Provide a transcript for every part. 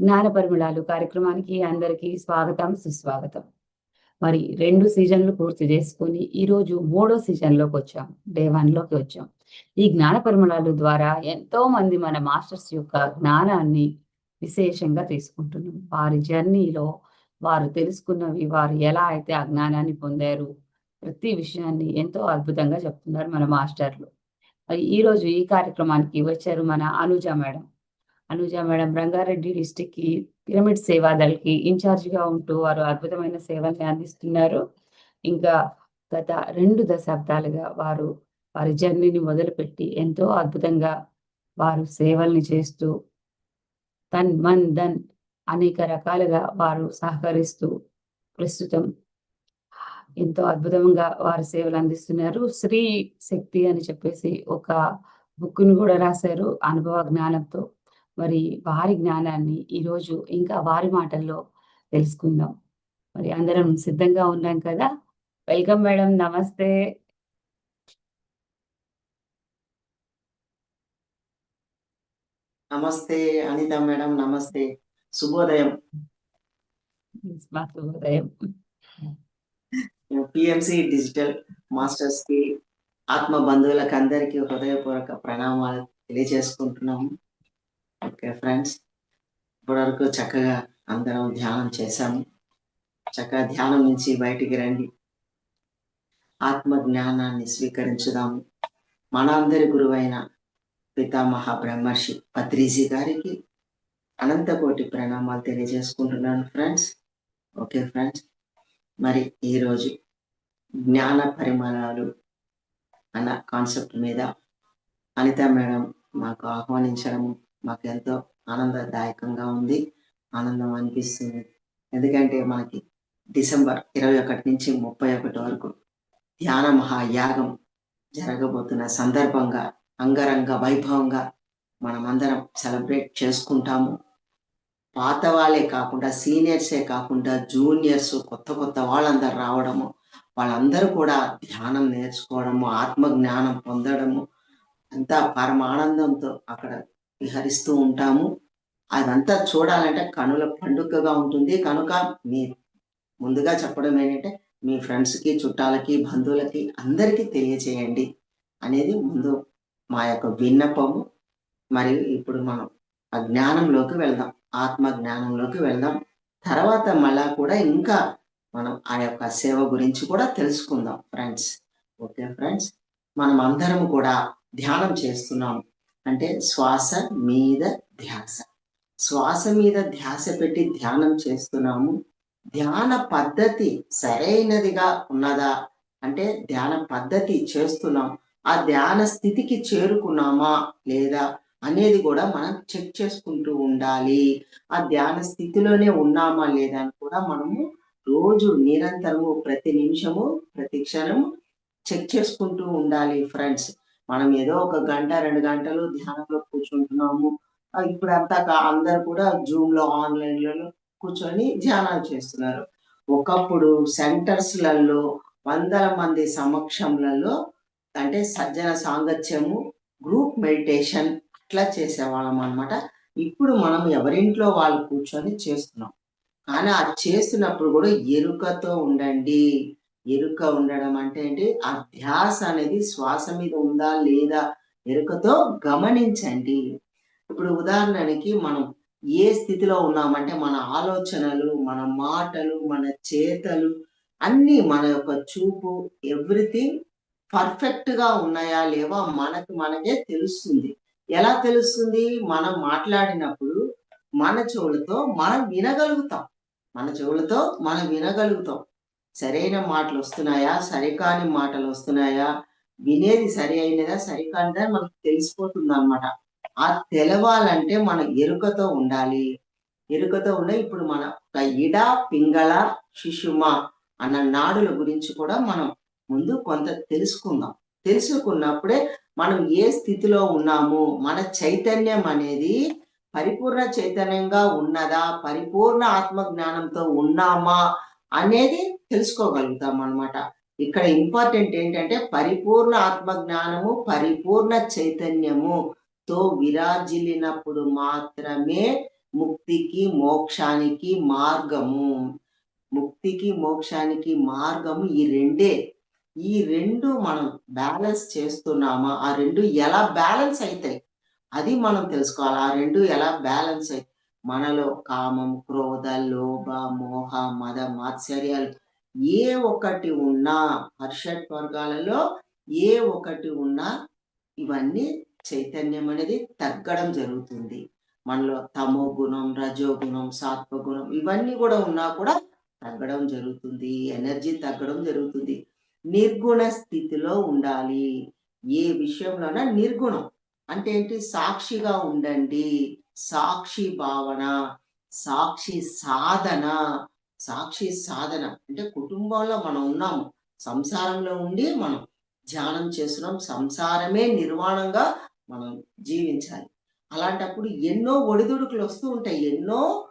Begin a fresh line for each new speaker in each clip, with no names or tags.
జ్ఞాన పరిమళాలు కార్యక్రమానికి అందరికీ స్వాగతం, సుస్వాగతం. మరి 2 సీజన్‌లు పూర్తి చేసుకొని, ఈరోజు మూడో సీజన్‌లోకొచ్చాం. డే 1లోకి వచ్చాం. ఈ జ్ఞాన పరిమళాలు ద్వారా ఎంతోమంది మన మాస్టర్స్ యొక్క జ్ఞానాన్ని విశేషంగా తీసుకుంటున్నాం. వారి జర్నీలో వారు తెలుసుకున్నవి, వారు ఎలా అయితే ఆ జ్ఞానాన్ని పొందారు, ప్రతి విషయాన్ని ఎంతో అద్భుతంగా చెప్తున్నారు మన మాస్టర్లు. ఈరోజు ఈ కార్యక్రమానికి వచ్చారు మన అనుజ మేడం. అనుజ మేడం రంగారెడ్డి డిస్ట్రిక్ట్‌కి పిరమిడ్ సేవాదళ్‌కి ఇన్‌చార్జ్‌గా ఉంటూ వారు అద్భుతమైన సేవల్ని అందిస్తున్నారు. ఇంకా గత 2 దశాబ్దాలుగా వారు వారి జర్నీని మొదలుపెట్టి ఎంతో అద్భుతంగా వారు సేవల్ని చేస్తూ తన్, మన్, ధన్ అనేక రకాలుగా వారు సహకరిస్తూ ప్రస్తుతం ఎంతో అద్భుతంగా వారు సేవలు అందిస్తున్నారు. శ్రీ శక్తి అని చెప్పేసి ఒక బుక్‌ని గూడా రాశారు అనుభవ జ్ఞానంతో. మరి వారి జ్ఞానాన్ని ఈరోజు ఇంకా వారి మాటల్లో తెలుసుకుందాం. మరి అందరం సిద్ధంగా ఉన్నాం కదా! Welcome madam. నమస్తే.
నమస్తే అనిత మేడం, నమస్తే, శుభోదయం.
మాకు ఉదయం.
పిఎంసి డిజిటల్ మాస్టర్స్ కి ఆత్మ బంధువులకు అందరికీ హృదయపూర్వక ప్రణామాలు తెలియజేసుకుంటున్నాము. ఓకే ఫ్రెండ్స్, ఇప్పటివరకు చక్కగా అందరం ధ్యానం చేశాము. చక్కగా ధ్యానం నుంచి బయటికి రండి, ఆత్మ జ్ఞానాన్ని స్వీకరించుదాము. మన అందరి గురువైన పితామహ బ్రహ్మర్షి పత్రిజీ గారికి అనంతకోటి ప్రణామాలు తెలియజేసుకుంటున్నాను ఫ్రెండ్స్. ఓకే ఫ్రెండ్స్, మరి ఈరోజు జ్ఞాన పరిమళాలు అన్న కాన్సెప్ట్ మీద అనిత మేడం మాకు ఆహ్వానించడం మాకు ఎంతో ఆనందదాయకంగా ఉంది, ఆనందం అనిపిస్తుంది. ఎందుకంటే మనకి డిసెంబర్ 21 నుంచి 31 వరకు ధ్యాన మహాయాగం జరగబోతున్న సందర్భంగా అంగరంగ వైభవంగా మనమందరం సెలబ్రేట్ చేసుకుంటాము. పాత వాళ్ళే కాకుండా, సీనియర్సే కాకుండా, జూనియర్స్, కొత్త కొత్త వాళ్ళందరూ రావడము, వాళ్ళందరూ కూడా ధ్యానం నేర్చుకోవడము, ఆత్మ జ్ఞానం పొందడము, అంతా పరమానందంతో అక్కడ విహరిస్తూ ఉంటాము. అదంతా చూడాలంటే కనుల పండుగగా ఉంటుంది. కనుక మీ ముందుగా చెప్పడం ఏంటంటే, మీ ఫ్రెండ్స్‌కి, చుట్టాలకి, బంధువులకి అందరికీ తెలియచేయండి అనేది ముందు మా యొక్క విన్నపము. మరియు ఇప్పుడు మనం ఆ జ్ఞానంలోకి వెళ్దాం, ఆత్మ జ్ఞానంలోకి వెళ్దాం. తర్వాత మళ్ళా కూడా ఇంకా మనం ఆ యొక్క సేవ గురించి కూడా తెలుసుకుందాం ఫ్రెండ్స్. ఓకే ఫ్రెండ్స్, మనం అందరం కూడా ధ్యానం చేస్తున్నాం. అంటే శ్వాస మీద ధ్యాస, శ్వాస మీద ధ్యాస పెట్టి ధ్యానం చేస్తున్నాము. ధ్యాన పద్ధతి సరైనదిగా ఉన్నదా అంటే, ధ్యాన పద్ధతి చేస్తున్నాం, ఆ ధ్యాన స్థితికి చేరుకున్నామా లేదా అనేది కూడా మనం చెక్ చేసుకుంటూ ఉండాలి. ఆ ధ్యాన స్థితిలోనే ఉన్నామా లేదా అని కూడా మనము రోజు నిరంతరము ప్రతి నిమిషము ప్రతి క్షణము చెక్ చేసుకుంటూ ఉండాలి ఫ్రెండ్స్. మనం ఏదో ఒక గంట 2 గంటలు ధ్యానంలో కూర్చుంటున్నాము. ఇప్పుడు అంతా అందరు కూడా జూమ్‌లో ఆన్‌లైన్‌లలో కూర్చొని ధ్యానాలు చేస్తున్నారు. ఒకప్పుడు సెంటర్స్‌లలో వందల మంది సమక్షంలలో అంటే సజ్జన సాంగత్యము, గ్రూప్ మెడిటేషన్ అట్లా చేసేవాళ్ళం అన్నమాట. ఇప్పుడు మనం ఎవరింట్లో వాళ్ళు కూర్చొని చేస్తున్నాం. కానీ అది చేస్తున్నప్పుడు కూడా ఎరుకతో ఉండండి. ఎరుక ఉండడం అంటే ఏంటి? ఆ ధ్యాస అనేది శ్వాస మీద ఉందా లేదా ఎరుకతో గమనించండి. ఇప్పుడు ఉదాహరణకి మనం ఏ స్థితిలో ఉన్నామంటే, మన ఆలోచనలు, మన మాటలు, మన చేతలు అన్నీ, మన యొక్క చూపు, ఎవ్రీథింగ్ పర్ఫెక్ట్‌గా ఉన్నాయా లేవా మనకు మనకే తెలుస్తుంది. ఎలా తెలుస్తుంది? మనం మాట్లాడినప్పుడు మన చెవులతో మనం వినగలుగుతాం. మన చెవులతో మనం వినగలుగుతాం. సరైన మాటలొస్తున్నాయా? సరికాని మాటలొస్తున్నాయా? వినేది సరి అయినదా? సరికానిదా? మనకు తెలిసిపోతుందనమాట. ఆ తెలవాలంటే మనం ఎరుకతో ఉండాలి. ఎరుకతో ఉండే ఇప్పుడు మన ఒక ఇడ, పింగళ, సుషుమ అన్న నాడుల గురించి కూడా మనం ముందు కొంత తెలుసుకుందాం. తెలుసుకున్నప్పుడే మనం ఏ స్థితిలో ఉన్నాము, మన చైతన్యం అనేది పరిపూర్ణ చైతన్యంగా ఉన్నదా, పరిపూర్ణ ఆత్మ జ్ఞానంతో ఉన్నామా అనేది తెలుసుకోగలుగుతామనమాట. ఇక్కడ ఇంపార్టెంట్ ఏంటంటే, పరిపూర్ణ ఆత్మ జ్ఞానము, పరిపూర్ణ చైతన్యముతో విరాజిల్లినప్పుడు మాత్రమే ముక్తికి మోక్షానికి మార్గము. ముక్తికి మోక్షానికి మార్గము ఈ రెండే. ఈ రెండు మనం బ్యాలెన్స్ చేస్తున్నామా? ఆ రెండు ఎలా బ్యాలెన్స్ అవుతాయి అది మనం తెలుసుకోవాలి. ఆ రెండు ఎలా బ్యాలెన్స్ అయి మనలో కామం, క్రోధ, లోభ, మోహ, మద, మాత్సర్యాలు ఏ ఒకటి ఉన్నా, హర్షట్ వర్గాలలో ఏ ఒకటి ఉన్నా ఇవన్నీ చైతన్యం అనేది తగ్గడం జరుగుతుంది. మనలో తమో గుణం, రజో గుణం, సాత్వ గుణం ఇవన్నీ కూడా ఉన్నా కూడా తగ్గడం జరుగుతుంది. ఎనర్జీ తగ్గడం జరుగుతుంది. నిర్గుణ స్థితిలో ఉండాలి. ఏ విషయంలోనా నిర్గుణం అంటే ఏంటి? సాక్షిగా ఉండండి. సాక్షి భావన, సాక్షి సాధన. సాక్షి సాధన అంటే కుటుంబంలో మనం ఉన్నాము. సంసారంలో ఉండి మనం ధ్యానం చేస్తున్నాం. సంసారమే నిర్వాణంగా మనం జీవించాలి. అలాంటప్పుడు ఎన్నో ఒడిదుడుకులు వస్తూ ఉంటాయి. ఎన్నో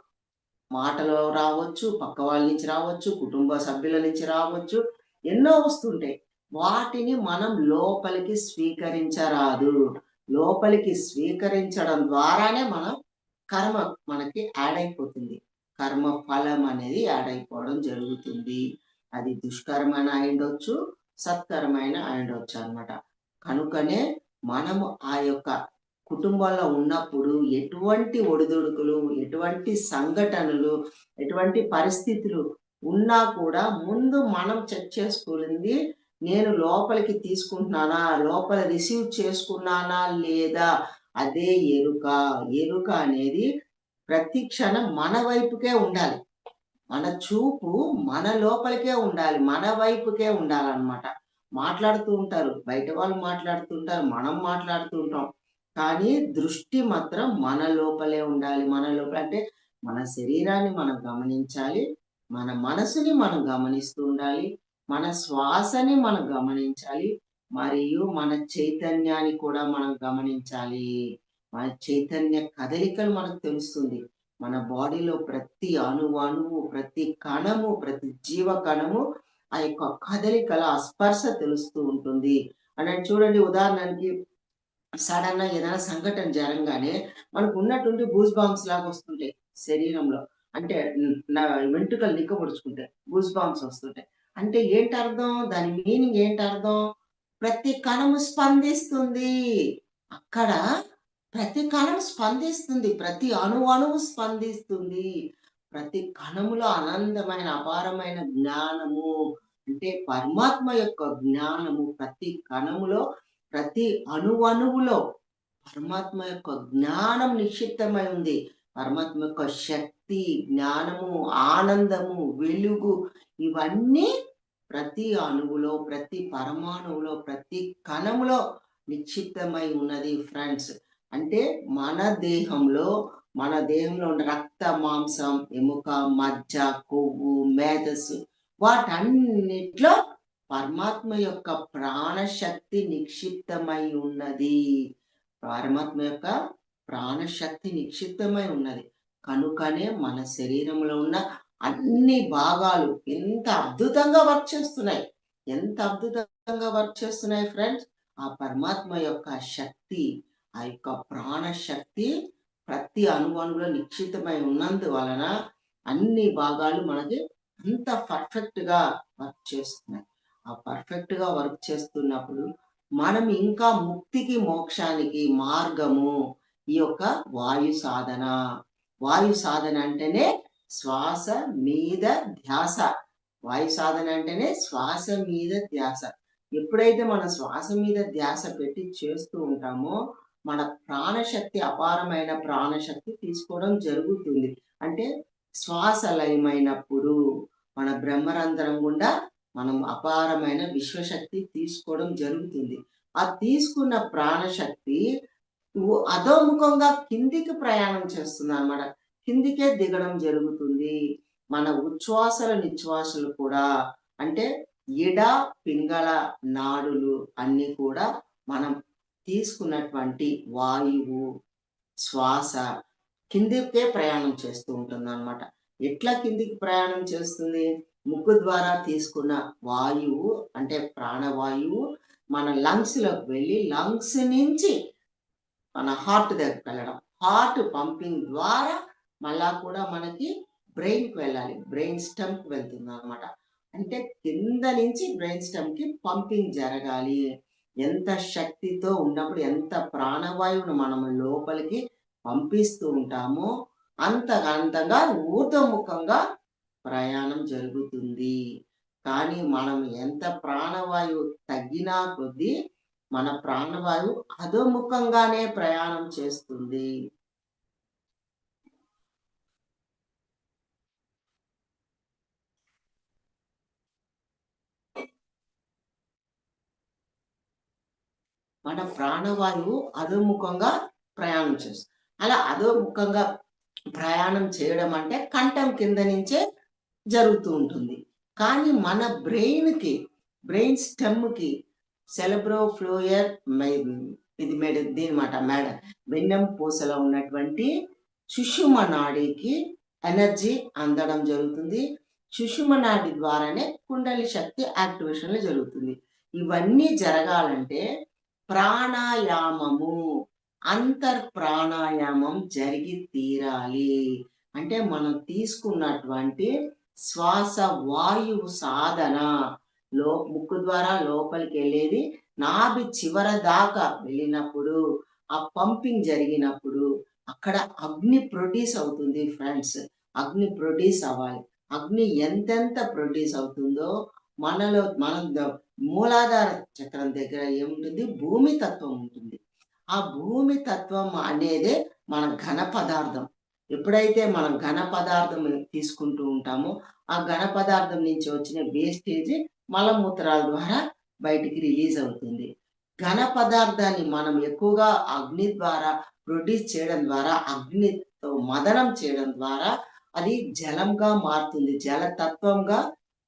మాటలు రావచ్చు, పక్క వాళ్ళ నుంచి రావచ్చు, కుటుంబ సభ్యుల నుంచి రావచ్చు, ఎన్నో వస్తుంటాయి. వాటిని మనం లోపలికి స్వీకరించరాదు. లోపలికి స్వీకరించడం ద్వారానే మనం కర్మ మనకి యాడ్ అయిపోతుంది. కర్మ ఫలం అనేది యాడ్ అయిపోవడం జరుగుతుంది. అది దుష్కరమైన అయిండొచ్చు, సత్కరమైన అయిండొచ్చు అన్నమాట. కనుకనే మనము ఆ యొక్క కుటుంబంలో ఉన్నప్పుడు ఎటువంటి ఒడిదుడుకులు, ఎటువంటి సంఘటనలు, ఎటువంటి పరిస్థితులు ఉన్నా కూడా ముందు మనం చెక్ చేసుకోవాలి. నేను లోపలికి తీసుకుంటున్నానా? లోపల రిసీవ్ చేసుకున్నానా లేదా? అదే ఎరుక. ఎరుక అనేది ప్రతి క్షణం మన వైపుకే ఉండాలి. మన చూపు మన లోపలికే ఉండాలి. మన వైపుకే ఉండాలన్నమాట. మాట్లాడుతూ ఉంటారు. బయట వాళ్ళు మాట్లాడుతుంటారు. మనం మాట్లాడుతూ ఉంటాం. కానీ దృష్టి మాత్రం మన లోపలే ఉండాలి. మన లోపల అంటే మన శరీరాన్ని మనం గమనించాలి. మన మనసుని మనం గమనిస్తూ ఉండాలి. మన శ్వాసని మనం గమనించాలి. మరియు మన చైతన్యాన్ని కూడా మనం గమనించాలి. మన చైతన్య కదలికలు మనకు తెలుస్తుంది. మన బాడీలో ప్రతి అణువు, ప్రతి కణము, ప్రతి జీవ కణము ఆ యొక్క కదలికల ఆ స్పర్శ తెలుస్తూ ఉంటుంది. అంటే చూడండి, ఉదాహరణకి సడన్ గా ఏదైనా సంఘటన జరగగానే మనకు ఉన్నటువంటి గూస్ బాంబ్స్ లాగా వస్తుంటాయి శరీరంలో. అంటే నా వెంట్రుకలు నిక్కబొడుచుకుంటాయి, గూస్ బాంబ్స్ వస్తుంటాయి. అంటే ఏంటి అర్థం? దాని మీనింగ్ ఏంటి అర్థం? ప్రతి కణము స్పందిస్తుంది. అక్కడ ప్రతి కణం స్పందిస్తుంది. ప్రతి అణువు స్పందిస్తుంది. ప్రతి కణములో ఆనందమైన అపారమైన జ్ఞానము అంటే పరమాత్మ యొక్క జ్ఞానము ప్రతి కణములో, ప్రతి అణువులో పరమాత్మ యొక్క జ్ఞానం నిక్షిప్తమై ఉంది. పరమాత్మ యొక్క శక్తి, జ్ఞానము, ఆనందము, వెలుగు ఇవన్నీ ప్రతి అణువులో, ప్రతి పరమాణువులో, ప్రతి కణములో నిక్షిప్తమై ఉన్నది ఫ్రెండ్స్. అంటే మన దేహంలో ఉన్న రక్త, మాంసం, ఎముక, మజ్జ, కొవ్వు, మేధస్సు వాటన్నిట్లో పరమాత్మ యొక్క ప్రాణశక్తి నిక్షిప్తమై ఉన్నది. పరమాత్మ యొక్క ప్రాణశక్తి నిక్షిప్తమై ఉన్నది. కనుకనే మన శరీరంలో ఉన్న అన్ని భాగాలు ఎంత అద్భుతంగా వర్క్ చేస్తున్నాయి. ఎంత అద్భుతంగా వర్క్ చేస్తున్నాయి ఫ్రెండ్స్. ఆ పరమాత్మ యొక్క శక్తి, ఆ యొక్క ప్రాణశక్తి ప్రతి అణువులో నిక్షిప్తమై ఉన్నందువలన అన్ని భాగాలు మనకి అంత పర్ఫెక్ట్ గా వర్క్ చేస్తున్నాయి. ఆ పర్ఫెక్ట్ గా వర్క్ చేస్తున్నప్పుడు మనం ఇంకా ముక్తికి మోక్షానికి మార్గము ఈ యొక్క వాయు సాధన. వాయు సాధన అంటేనే శ్వాస మీద ధ్యాస. వాయు సాధన అంటేనే శ్వాస మీద ధ్యాస. ఎప్పుడైతే మన శ్వాస మీద ధ్యాస పెట్టి చేస్తూ ఉంటామో మన ప్రాణశక్తి, అపారమైన ప్రాణశక్తి తీసుకోవడం జరుగుతుంది. అంటే శ్వాస లయమైనప్పుడు మన బ్రహ్మరంధ్రం గుండా మనం అపారమైన విశ్వశక్తి తీసుకోవడం జరుగుతుంది. ఆ తీసుకున్న ప్రాణశక్తి అధోముఖంగా కిందికి ప్రయాణం చేస్తుంది అన్నమాట. కిందికే దిగడం జరుగుతుంది. మన ఉచ్ఛ్వాసల నిశ్వాసలు కూడా అంటే ఎడ, పింగళ నాడులు అన్ని కూడా మనం తీసుకున్నటువంటి వాయువు శ్వాస కిందికే ప్రయాణం చేస్తూ ఉంటుంది అన్నమాట. ఎట్లా కిందికి ప్రయాణం చేస్తుంది? ముక్కు ద్వారా తీసుకున్న వాయువు అంటే ప్రాణవాయువు మన లంగ్స్ లోకి వెళ్ళి లంగ్స్ నుంచి మన హార్ట్ దగ్గరికి వెళ్ళడం, హార్ట్ పంపింగ్ ద్వారా మళ్ళా కూడా మనకి బ్రెయిన్కి వెళ్ళాలి, బ్రెయిన్ స్టెమ్కి వెళ్తుంది అనమాట. అంటే కింద నుంచి బ్రెయిన్ స్టెమ్కి పంపింగ్ జరగాలి. ఎంత శక్తితో ఉన్నప్పుడు ఎంత ప్రాణవాయువును మనము లోపలికి పంపిస్తూ ఉంటామో అంతగా ఊర్ధ్వముఖంగా ప్రయాణం జరుగుతుంది. కానీ మనం ఎంత ప్రాణవాయువు తగ్గినా కొద్దీ మన ప్రాణవాయువు అధోముఖంగానే ప్రయాణం చేస్తుంది. మన ప్రాణవాయువు అధోముఖంగా ప్రయాణం చేస్తుంది. అలా అధోముఖంగా ప్రయాణం చేయడం అంటే కంఠం కింద నుంచే జరుగుతూ ఉంటుంది. కానీ మన బ్రెయిన్‌కి, బ్రెయిన్ స్టెమ్‌కి సెరెబ్రో ఫ్లోయర్ ఇది దీనిమాట వెన్నెముపూసలో ఉన్నటువంటి సుషుమ్న నాడికి ఎనర్జీ అందడం జరుగుతుంది. సుషుమ్న నాడి ద్వారానే కుండలి శక్తి యాక్టివేషన్‌లో జరుగుతుంది. ఇవన్నీ జరగాలంటే ప్రాణాయామము, ప్రాణాయామం జరిగి తీరాలి. అంటే మనం తీసుకున్నటువంటి శ్వాస వాయువు సాధన ముక్కు ద్వారా లోపలికి వెళ్ళేది నాభి చివర దాకా వెళ్ళినప్పుడు, ఆ పంపింగ్ జరిగినప్పుడు అక్కడ అగ్ని ప్రొడ్యూస్ అవుతుంది ఫ్రెండ్స్. అగ్ని ప్రొడ్యూస్ అవ్వాలి. అగ్ని ఎంతెంత ప్రొడ్యూస్ అవుతుందో మన మూలాధార చక్రం దగ్గర ఏముంటుంది? భూమి తత్వం ఉంటుంది. ఆ భూమి తత్వం అనేదే మన ఘన పదార్థం. ఎప్పుడైతే మనం ఘన పదార్థం తీసుకుంటూ ఉంటామో ఆ ఘన పదార్థం నుంచి వచ్చిన వేస్టేజ్ మలమూత్రాల ద్వారా బయటికి రిలీజ్ అవుతుంది. ఘన పదార్థాన్ని మనం ఎక్కువగా అగ్ని ద్వారా ప్రొడ్యూస్ చేయడం ద్వారా, అగ్నితో మదనం చేయడం ద్వారా అది జలంగా మారుతుంది. జలతత్వంగా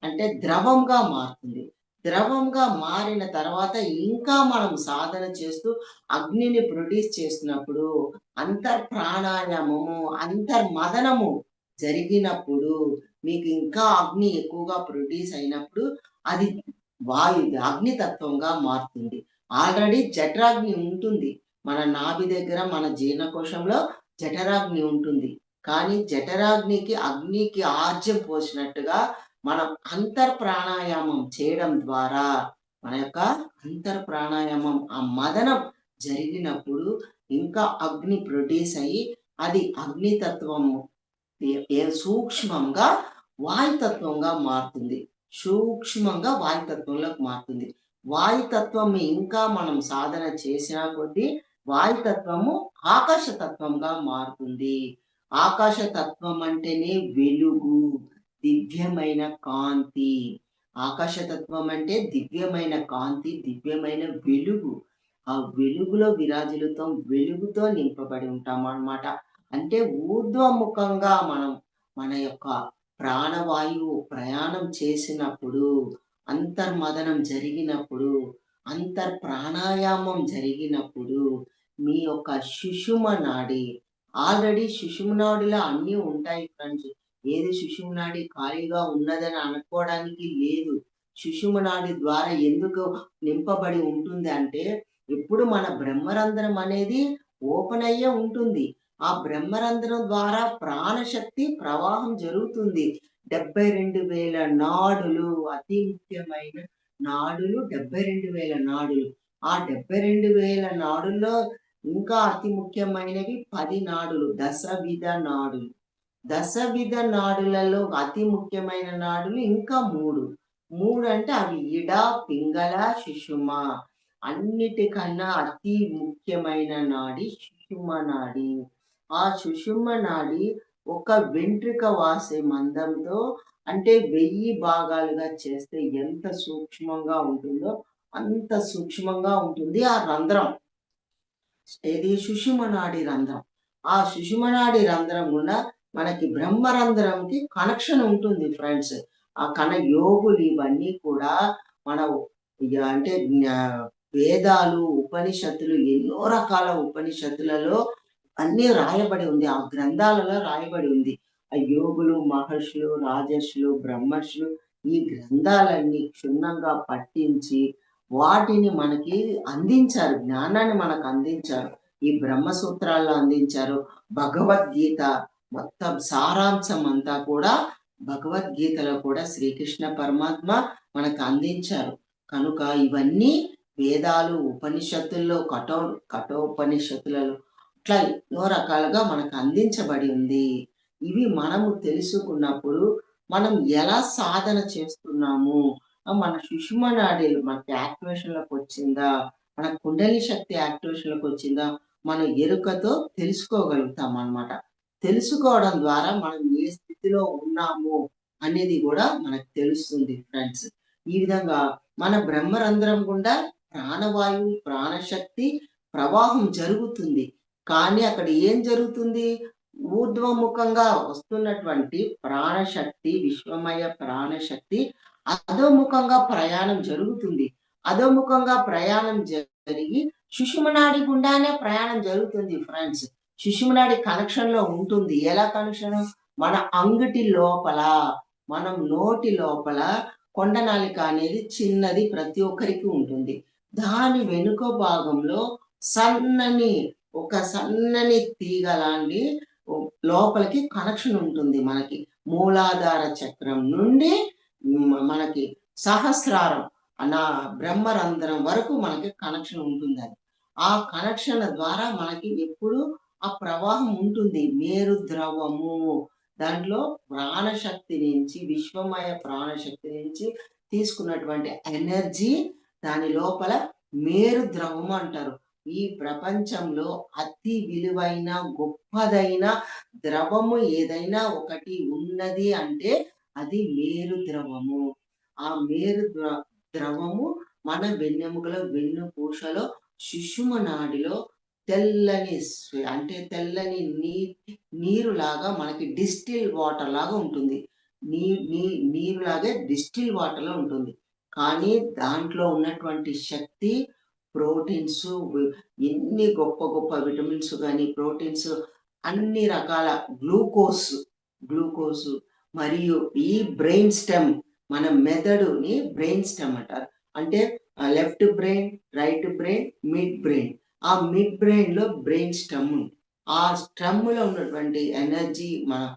అంటే ద్రవంగా మారుతుంది. ద్రవంగా మారిన తర్వాత ఇంకా మనం సాధన చేస్తూ అగ్నిని ప్రొడ్యూస్ చేస్తున్నప్పుడు ప్రాణాయామము, మదనము జరిగినప్పుడు మీకు ఇంకా అగ్ని ఎక్కువగా ప్రొడ్యూస్ అయినప్పుడు అది అగ్నితత్వంగా మారుతుంది. ఆల్రెడీ జఠరాగ్ని ఉంటుంది. మన నాభి దగ్గర మన జీర్ణకోశంలో జఠరాగ్ని ఉంటుంది. కానీ జఠరాగ్నికి అగ్నికి ఆర్జ్యం పోసినట్టుగా మనం ప్రాణాయామం చేయడం ద్వారా మన యొక్క ప్రాణాయామం ఆ మదనం జరిగినప్పుడు ఇంకా అగ్ని ప్రొడ్యూస్ అయ్యి అది అగ్నితత్వము సూక్ష్మంగా వాయుతత్వంగా మారుతుంది. సూక్ష్మంగా వాయుతత్వంలోకి మారుతుంది. వాయుతత్వం ఇంకా మనం సాధన చేసిన కొద్దీ వాయుతత్వము ఆకాశతత్వంగా మారుతుంది. ఆకాశతత్వం అంటేనే వెలుగు, దివ్యమైన కాంతి. ఆకాశతత్వం అంటే దివ్యమైన కాంతి, దివ్యమైన వెలుగు. ఆ వెలుగులో విరాజిల్లుతాం, వెలుగుతో నింపబడి ఉంటాం అన్నమాట. అంటే ఊర్ధ్వముఖంగా మనం మన యొక్క ప్రాణవాయువు ప్రయాణం చేసినప్పుడు, అంతర్మదనం జరిగినప్పుడు, ప్రాణాయామం జరిగినప్పుడు మీ యొక్క సుషుమ్న నాడి ఆల్రెడీ సుషుమ్న నాడిలో అన్నీ ఉంటాయి ఫ్రెండ్స్. ఏది సుషుమ్న నాడి ఖాళీగా ఉన్నదని అనుకోవడానికి లేదు. సుషుమ్న నాడి ద్వారా ఎందుకు నింపబడి ఉంటుంది అంటే ఇప్పుడు మన బ్రహ్మరంధ్రం అనేది ఓపెన్ అయ్యే ఉంటుంది. ఆ బ్రహ్మరంధ్రం ద్వారా ప్రాణశక్తి ప్రవాహం జరుగుతుంది. 72,000 నాడులు, అతి ముఖ్యమైన నాడులు 72,000 నాడులు. ఆ 72,000 నాడుల్లో ఇంకా అతి ముఖ్యమైనవి 10 నాడులు, దశవిధ నాడులు. దశవిధ నాడులలో అతి ముఖ్యమైన నాడులు ఇంకా 3. 3 అంటే అవి ఇడ, పింగళ, సుషుమ్న. అన్నిటికన్నా అతి ముఖ్యమైన నాడి సుషుమ్న నాడి. ఆ సుషుమ్న నాడి ఒక వెంట్రుక వాసే మందంతో అంటే 1000 భాగాలుగా చేస్తే ఎంత సూక్ష్మంగా ఉంటుందో అంత సూక్ష్మంగా ఉంటుంది ఆ రంధ్రం. ఏది? సుషుమ్న నాడి రంధ్రం. ఆ సుషుమ్న నాడి రంధ్రం గుండా మనకి బ్రహ్మరంధ్రంకి కనెక్షన్ ఉంటుంది ఫ్రెండ్స్. ఆ యోగులు ఇవన్నీ కూడా మన అంటే వేదాలు, ఉపనిషత్తులు ఎన్నో రకాల ఉపనిషత్తులలో అన్నీ రాయబడి ఉంది. ఆ గ్రంథాలలో రాయబడి ఉంది. ఆ యోగులు, మహర్షులు, రాజర్షులు, బ్రహ్మర్షులు ఈ గ్రంథాలన్నీ క్షుణ్ణంగా పట్టించి వాటిని మనకి అందించారు. జ్ఞానాన్ని మనకు అందించారు. ఈ బ్రహ్మసూత్రాల్లో అందించారు. భగవద్గీత మొత్తం సారాంశం అంతా కూడా భగవద్గీతలో కూడా శ్రీకృష్ణ పరమాత్మ మనకు అందించారు. కనుక ఇవన్నీ వేదాలు, ఉపనిషత్తుల్లో కఠోపనిషత్తులలో ఇట్లా ఎన్నో రకాలుగా మనకు అందించబడి ఉంది. ఇవి మనము తెలుసుకున్నప్పుడు మనం ఎలా సాధన చేస్తున్నాము, మన సుషుమ్న నాడీలు మనకి యాక్టివేషన్‌లోకి వచ్చిందా, మన కుండలి శక్తి యాక్టివేషన్‌లోకి వచ్చిందా, మన ఎరుకతో తెలుసుకోగలుగుతాం అన్నమాట. తెలుసుకోవడం ద్వారా మనం ఏ స్థితిలో ఉన్నాము అనేది కూడా మనకు తెలుస్తుంది ఫ్రెండ్స్. ఈ విధంగా మన బ్రహ్మరంధ్రం గుండా ప్రాణవాయువు, ప్రాణశక్తి ప్రవాహం జరుగుతుంది. కానీ అక్కడ ఏం జరుగుతుంది? ఊర్ధ్వముఖంగా వస్తున్నటువంటి ప్రాణశక్తి, విశ్వమయ ప్రాణశక్తి అధోముఖంగా ప్రయాణం జరుగుతుంది. అధోముఖంగా ప్రయాణం జరిగి సుషుమ్నాడి గుండానే ప్రయాణం జరుగుతుంది ఫ్రెండ్స్. సుషుమ్నాడి కనెక్షన్‌లో ఉంటుంది. ఎలా కనెక్షను? మన అంగిటి లోపల, మనం నోటి లోపల కొండనాలిక అనేది చిన్నది ప్రతి ఒక్కరికి ఉంటుంది. దాని వెనుక భాగంలో ఒక సన్నని తీగ లాంటి లోపలికి కనెక్షన్ ఉంటుంది మనకి. మూలాధార చక్రం నుండి మనకి సహస్రారం బ్రహ్మరంధ్రం వరకు మనకి కనెక్షన్ ఉంటుందది. ఆ కనెక్షన్ ద్వారా మనకి ఎప్పుడు ఆ ప్రవాహం ఉంటుంది. మేరు ద్రవము దాంట్లో ప్రాణశక్తి నుంచి, విశ్వమయ ప్రాణశక్తి నుంచి తీసుకున్నటువంటి ఎనర్జీ దాని లోపల మేరు ద్రవము అంటారు. ఈ ప్రపంచంలో అతి విలువైన, గొప్పదైన ద్రవము ఏదైనా ఒకటి ఉన్నది అంటే అది మేరు ద్రవము. ఆ మేరు ద్రవము మన వెన్నెముకలో, వెన్నుపూసలో, సుషుమ్న నాడిలో తెల్లని నీరులాగా మనకి డిస్టిల్ వాటర్ లాగా ఉంటుంది. నీరులాగే డిస్టిల్ వాటర్‌లో ఉంటుంది. కానీ దాంట్లో ఉన్నటువంటి శక్తి, ప్రోటీన్స్, ఎన్ని గొప్ప గొప్ప విటమిన్స్ గాని, ప్రోటీన్స్, అన్ని రకాల గ్లూకోజ్ మరియు ఈ బ్రెయిన్ స్టెమ్, మన మెదడుని బ్రెయిన్ స్టెమ్ అంటారు. అంటే left brain, right brain, mid brain. ఆ మిడ్ బ్రెయిన్‌లో బ్రెయిన్ స్టెమ్ ఉంది. ఆ స్టెమ్‌లో ఉన్నటువంటి ఎనర్జీ మనం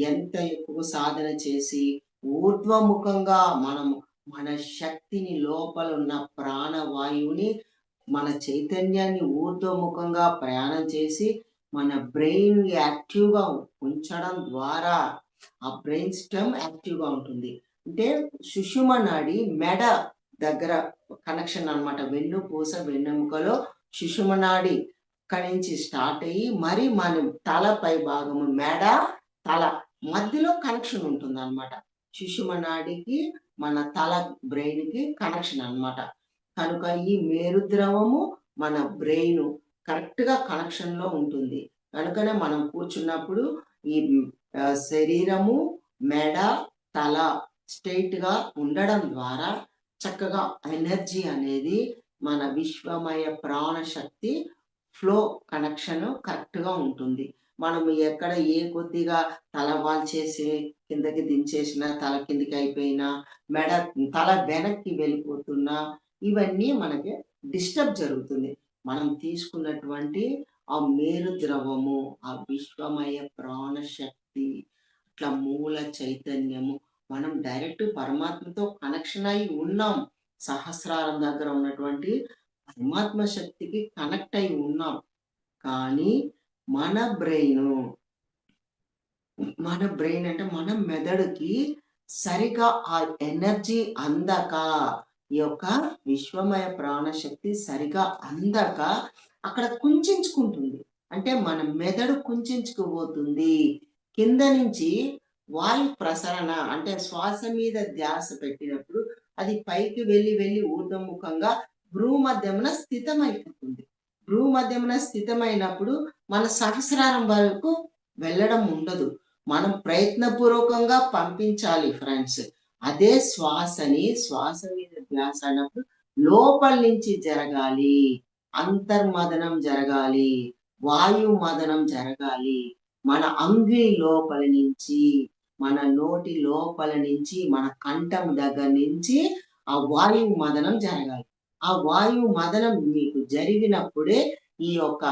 ఎంత ఎక్కువ సాధన చేసి ఊర్ధ్వముఖంగా మన శక్తిని, లోపల ఉన్న ప్రాణవాయువుని, మన చైతన్యాన్ని ఊర్ధ్వముఖంగా ప్రయాణం చేసి మన బ్రెయిన్ యాక్టివ్‌గా ఉంచడం ద్వారా ఆ బ్రెయిన్ స్టెమ్ యాక్టివ్‌గా ఉంటుంది. అంటే సుషుమ్న నాడి మెడ దగ్గర కనెక్షన్ అన్నమాట. వెన్నుపూస, వెన్నెముకలో సుషుమ్న నాడి అక్కడి నుంచి స్టార్ట్ అయ్యి మరి మన తల పై భాగము, మెడ, తల మధ్యలో కనెక్షన్ ఉంటుందన్నమాట. సుషుమ్న నాడికి మన తల బ్రెయిన్‌కి కనెక్షన్ అన్నమాట. కనుక ఈ మేరు ద్రవము మన బ్రెయిన్ కరెక్ట్‌గా కనెక్షన్‌లో ఉంటుంది. కనుకనే మనం కూర్చున్నప్పుడు ఈ శరీరము, మెడ, తల స్ట్రెయిట్‌గా ఉండడం ద్వారా చక్కగా ఎనర్జీ అనేది మన విశ్వమయ ప్రాణశక్తి ఫ్లో కనెక్షన్ కరెక్ట్‌గా ఉంటుంది. మనం ఎక్కడ కొద్దిగా తల వాల్చేసి కిందకి దించేసినా, తల కిందకి అయిపోయినా, తల వెనక్కి వెళ్ళిపోతున్నా, ఇవన్నీ మనకి డిస్టర్బ్ జరుగుతుంది. మనం తీసుకున్నటువంటి ఆ మేరు ద్రవము, ఆ విశ్వమయ ప్రాణశక్తి, ఇట్లా మూల చైతన్యము, మనం డైరెక్ట్ పరమాత్మతో కనెక్షన్ అయి ఉన్నాం. సహస్రారం దగ్గర ఉన్నటువంటి పరమాత్మ శక్తికి కనెక్ట్ అయి ఉన్నాం. కానీ మన బ్రెయిన్ అంటే మన మెదడుకి సరిగా ఆ ఎనర్జీ అందక, ఈ యొక్క విశ్వమయ ప్రాణశక్తి సరిగా అందక అక్కడ కుంచించుకుంటుంది. అంటే మన మెదడు కుంచించుకుపోతుంది. కింద నుంచి వాయు ప్రసరణ అంటే శ్వాస మీద ధ్యాస పెట్టినప్పుడు అది పైకి వెళ్ళి ఊర్ధ్వముఖంగా భ్రూమధ్యమున స్థితమైపోతుంది. భ్రూమధ్యమున స్థితమైనప్పుడు మన సహస్రారం వరకు వెళ్ళడం ఉండదు. మనం ప్రయత్నపూర్వకంగా పంపించాలి ఫ్రెండ్స్. అదే శ్వాస మీద ధ్యాస అన్నప్పుడు లోపల నుంచి జరగాలి. అంతర్మదనం జరగాలి. వాయు మదనం జరగాలి. మన అంగిలి లోపల నుంచి, మన నోటి లోపల నుంచి, మన కంఠం దగ్గర నుంచి ఆ వాయువు మదనం జరగాలి. ఆ వాయువు మదనం మీకు జరిగినప్పుడే ఈ యొక్క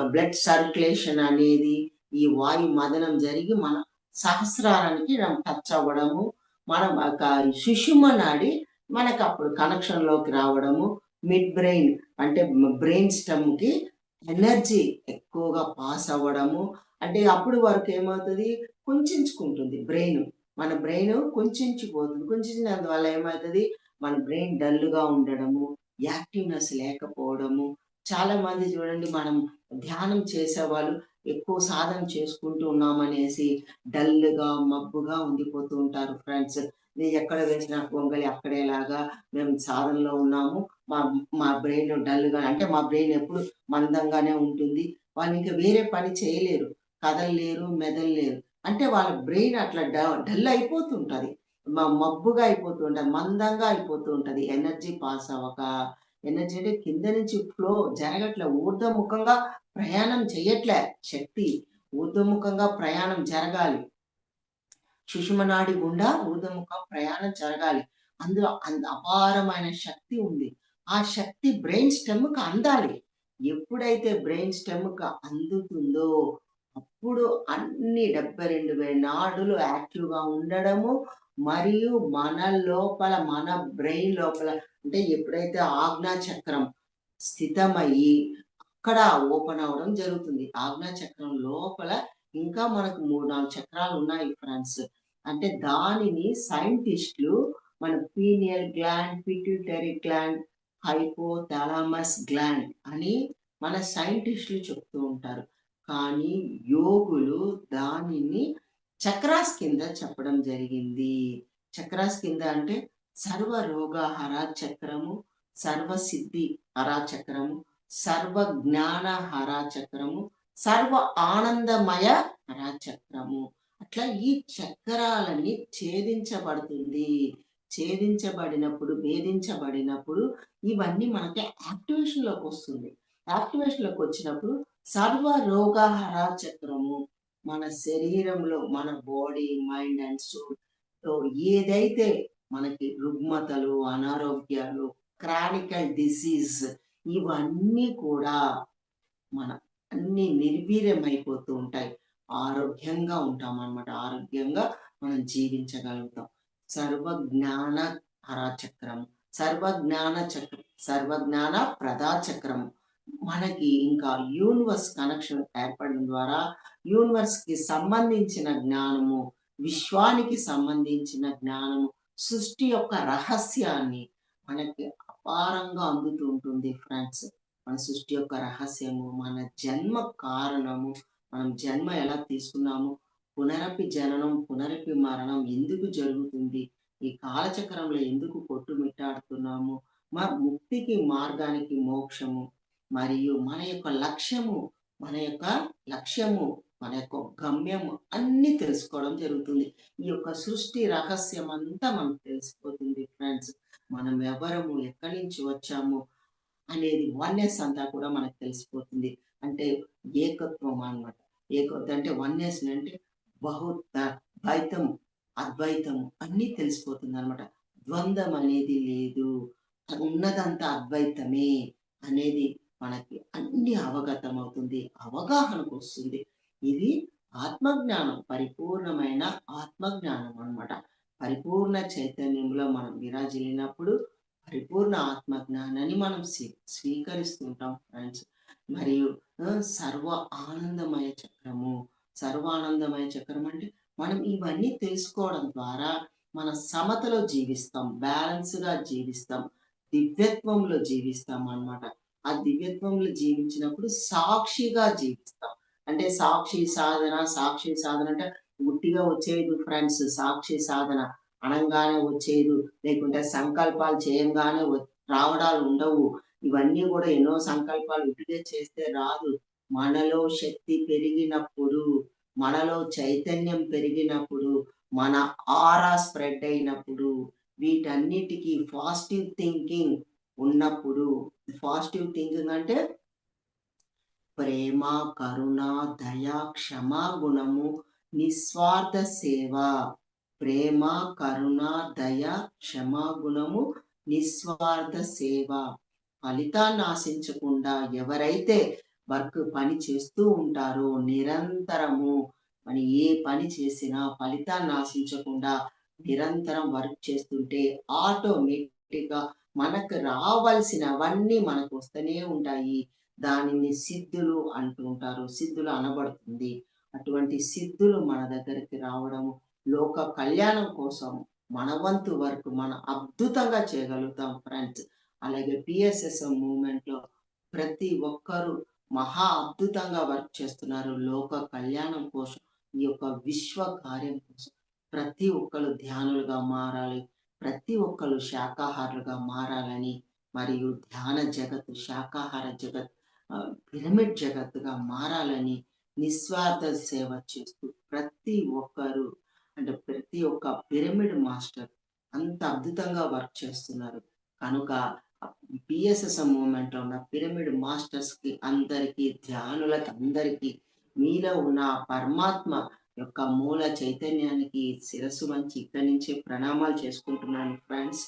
బ్లడ్ సర్క్యులేషన్ అనేది, ఈ వాయు మదనం జరిగి మన సహస్రారానికి టచ్ అవ్వడము, మనం సుషుమ్న నాడి మనకు అప్పుడు కనెక్షన్‌లోకి రావడము, మిడ్ బ్రెయిన్ అంటే బ్రెయిన్ స్టెమ్‌కి ఎనర్జీ ఎక్కువగా పాస్ అవ్వడము. అంటే అప్పుడు వరకు ఏమవుతది, కుంచించుకుంటుంది బ్రెయిన్. మన బ్రెయిన్ కుంచించిపోతుంది. కుంచించినందువల్ల ఏమైతది, మన బ్రెయిన్ డల్‌గా ఉండడము, యాక్టివ్‌నెస్ లేకపోవడము. చాలా మంది చూడండి, మనం ధ్యానం చేసేవాళ్ళు ఎక్కువ సాధన చేసుకుంటూ ఉన్నామనేసి డల్‌గా, మబ్బుగా ఉండిపోతూ ఉంటారు ఫ్రెండ్స్. ఎక్కడ వేసిన గొంగళి అక్కడేలాగా మేము సాధనలో ఉన్నాము. మా మా బ్రెయిన్ డల్‌గా అంటే మా బ్రెయిన్ ఎప్పుడు మందంగానే ఉంటుంది. వాళ్ళు ఇంకా వేరే పని చేయలేరు. కదలలేరు, మెదలలేరు. అంటే వాళ్ళ బ్రెయిన్ అట్లా డల్ అయిపోతుంటది. మబ్బుగా అయిపోతూ ఉంటది. మందంగా అయిపోతూ ఉంటది. ఎనర్జీ పాస్ అవ్వక. ఎనర్జీ అంటే కింద నుంచి ఫ్లో జరగట్లే. ఊర్ధ్వముఖంగా ప్రయాణం చెయ్యట్లే శక్తి. ఊర్ధ్వముఖంగా ప్రయాణం జరగాలి. సుషుమ్న నాడి గుండా ఊర్ధ్వముఖ ప్రయాణం జరగాలి. అందులో అపారమైన శక్తి ఉంది. ఆ శక్తి బ్రెయిన్ స్టెమ్‌కి అందాలి. ఎప్పుడైతే బ్రెయిన్ స్టెమ్‌కి అందుతుందో, అప్పుడు అన్ని 72,000 నాడులు యాక్టివ్‌గా ఉండడము, మరియు మన లోపల మన బ్రెయిన్ లోపల అంటే ఎప్పుడైతే ఆజ్ఞా చక్రం స్థితమయ్యి అక్కడ ఓపెన్ అవ్వడం జరుగుతుంది. ఆజ్ఞా చక్రం లోపల ఇంకా మనకు 3, 4 చక్రాలు ఉన్నాయి ఫ్రెండ్స్. అంటే దానిని సైంటిస్ట్‌లు మన pineal gland, pituitary gland, hypothalamus gland అని మన సైంటిస్ట్‌లు చెప్తూ ఉంటారు. కానీ యోగులు దానిని చక్రాస్ కింద చెప్పడం జరిగింది. చక్రాస్ కింద అంటే సర్వ రోగహర చక్రము, సర్వసిద్ధి హర చక్రము, సర్వ జ్ఞానహర చక్రము, సర్వ ఆనందమయ హర చక్రము. అట్లా ఈ చక్రాలన్నీ ఛేదించబడుతుంది. ఛేదించబడినప్పుడు, భేదించబడినప్పుడు ఇవన్నీ మనకి యాక్టివేషన్‌లోకి వస్తుంది. యాక్టివేషన్‌లోకి వచ్చినప్పుడు సర్వ రోగహర చక్రము మన శరీరంలో మన బాడీ, మైండ్ అండ్ సోల్‌లో ఏదైతే మనకి రుగ్మతలు, అనారోగ్యాలు, క్రానికల్ డిసీజ్ ఇవన్నీ కూడా మన అన్నీ నిర్వీర్యమైపోతూ ఉంటాయి. ఆరోగ్యంగా ఉంటామనమాట. ఆరోగ్యంగా మనం జీవించగలుగుతాం. సర్వజ్ఞాన హరచక్రం, సర్వజ్ఞాన ప్రదా చక్రం. మనకి ఇంకా యూనివర్స్ కనెక్షన్ ఏర్పడడం ద్వారా యూనివర్స్‌కి సంబంధించిన జ్ఞానము, విశ్వానికి సంబంధించిన జ్ఞానము, సృష్టి యొక్క రహస్యాన్ని మనకి అపారంగా అందుతూ ఉంటుంది ఫ్రెండ్స్. మన సృష్టి యొక్క రహస్యము, మన జన్మ కారణము, మనం జన్మ ఎలా తీసుకున్నాము, పునరపి జననం, పునరపి మరణం ఎందుకు జరుగుతుంది, ఈ కాలచక్రంలో ఎందుకు కొట్టుమిట్టాడుతున్నాము, ముక్తికి మార్గానికి మోక్షము, మరియు మన యొక్క లక్ష్యము, మన యొక్క లక్ష్యము, మన యొక్క గమ్యము అన్నీ తెలుసుకోవడం జరుగుతుంది. ఈ యొక్క సృష్టి రహస్యం అంతా మనకు తెలిసిపోతుంది ఫ్రెండ్స్. మనం ఎవరము, ఎక్కడి నుంచి వచ్చాము అనేది వన్నెస్ అంతా కూడా మనకు తెలిసిపోతుంది. అంటే ఏకత్వం అన్నమాట. ఏకత్వం అంటే వన్నెస్ అంటే ద్వైతము, అద్వైతము అన్నీ తెలిసిపోతుందనమాట. ద్వంద్వం అనేది లేదు. ఉన్నదంతా అద్వైతమే అనేది మనకి అన్నీ అవగతమవుతుంది. అవగాహనకొస్తుంది. ఇది ఆత్మజ్ఞానం, పరిపూర్ణమైన ఆత్మజ్ఞానం అన్నమాట. పరిపూర్ణ చైతన్యంలో మనం విరాజిల్లినప్పుడు పరిపూర్ణ ఆత్మజ్ఞానాన్ని మనం స్వీకరిస్తుంటాం ఫ్రెండ్స్. మరియు సర్వ ఆనందమయ చక్రము. సర్వానందమయ చక్రం అంటే మనం ఇవన్నీ తెలుసుకోవడం ద్వారా మన సమతలో జీవిస్తాం. బ్యాలెన్స్‌గా జీవిస్తాం. దివ్యత్వంలో జీవిస్తాం అన్నమాట. ఆ దివ్యత్వంలో జీవించినప్పుడు సాక్షిగా జీవిస్తాం. అంటే సాక్షి సాధన అంటే ఉట్టిగా వచ్చేది ఫ్రెండ్స్ సాక్షి సాధన. అనంగానే వచ్చేదు. లేకుంటే సంకల్పాలు చేయంగానే రావడాలు ఉండవు. ఇవన్నీ గూడా ఎన్నో సంకల్పాలు ఉట్టిగా చేస్తే రాదు. మనలో శక్తి పెరిగినప్పుడు, మనలో చైతన్యం పెరిగినప్పుడు, మన ఆరా స్ప్రెడ్ అయినప్పుడు, వీటన్నిటికి పాజిటివ్ థింకింగ్ ఉన్నప్పుడు, పాజిటివ్ థింకింగ్ అంటే ప్రేమ, కరుణ, దయ, క్షమా గుణము, నిస్వార్థ సేవ. ప్రేమ, కరుణ, దయ, క్షమా గుణము, నిస్వార్థ సేవ. ఫలితాన్ని ఆశించకుండా ఎవరైతే పని చేస్తూ ఉంటారు నిరంతరము. మరి ఏ పని చేసినా ఫలితాన్ని ఆశించకుండా నిరంతరం వర్క్ చేస్తుంటే ఆటోమేటిక్‌గా మనకు రావాల్సినవన్నీ మనకు వస్తూనే ఉంటాయి. దానిని సిద్ధులు అంటూ ఉంటారు. సిద్ధులు అనబడుతుంది. అటువంటి సిద్ధులు మన దగ్గరికి రావడము, లోక కళ్యాణం కోసం మన వంతు వరకు మనం అద్భుతంగా చేయగలుగుతాం ఫ్రెండ్స్. అలాగే పిఎస్ఎస్ఎం మూవ్‌మెంట్‌లో ప్రతి ఒక్కరు మహా అద్భుతంగా వర్క్ చేస్తున్నారు. లోక కళ్యాణం కోసం, ఈ యొక్క విశ్వ కార్యం కోసం ప్రతి ఒక్కళ్ళు ధ్యానులుగా మారాలి. ప్రతి ఒక్కళ్ళు శాకాహారులుగా మారాలని, మరియు ధ్యాన జగత్తు, శాకాహార జగత్, పిరమిడ్ జగత్తుగా మారాలని నిస్వార్థ సేవ చేస్తూ ప్రతి ఒక్కరు, అంటే ప్రతి ఒక్క పిరమిడ్ మాస్టర్ అంత అద్భుతంగా వర్క్ చేస్తున్నారు. కనుక పిఎస్ఎస్ఎం మూవ్‌మెంట్‌లో ఉన్న పిరమిడ్ మాస్టర్స్‌కి అందరికీ, ధ్యానులకి అందరికీ మీలో ఉన్న ఆ పరమాత్మ యొక్క మూల చైతన్యానికి శిరస్సు వంచి ఇక్కడి నుంచే ప్రణామాలు చేసుకుంటున్నాను ఫ్రెండ్స్.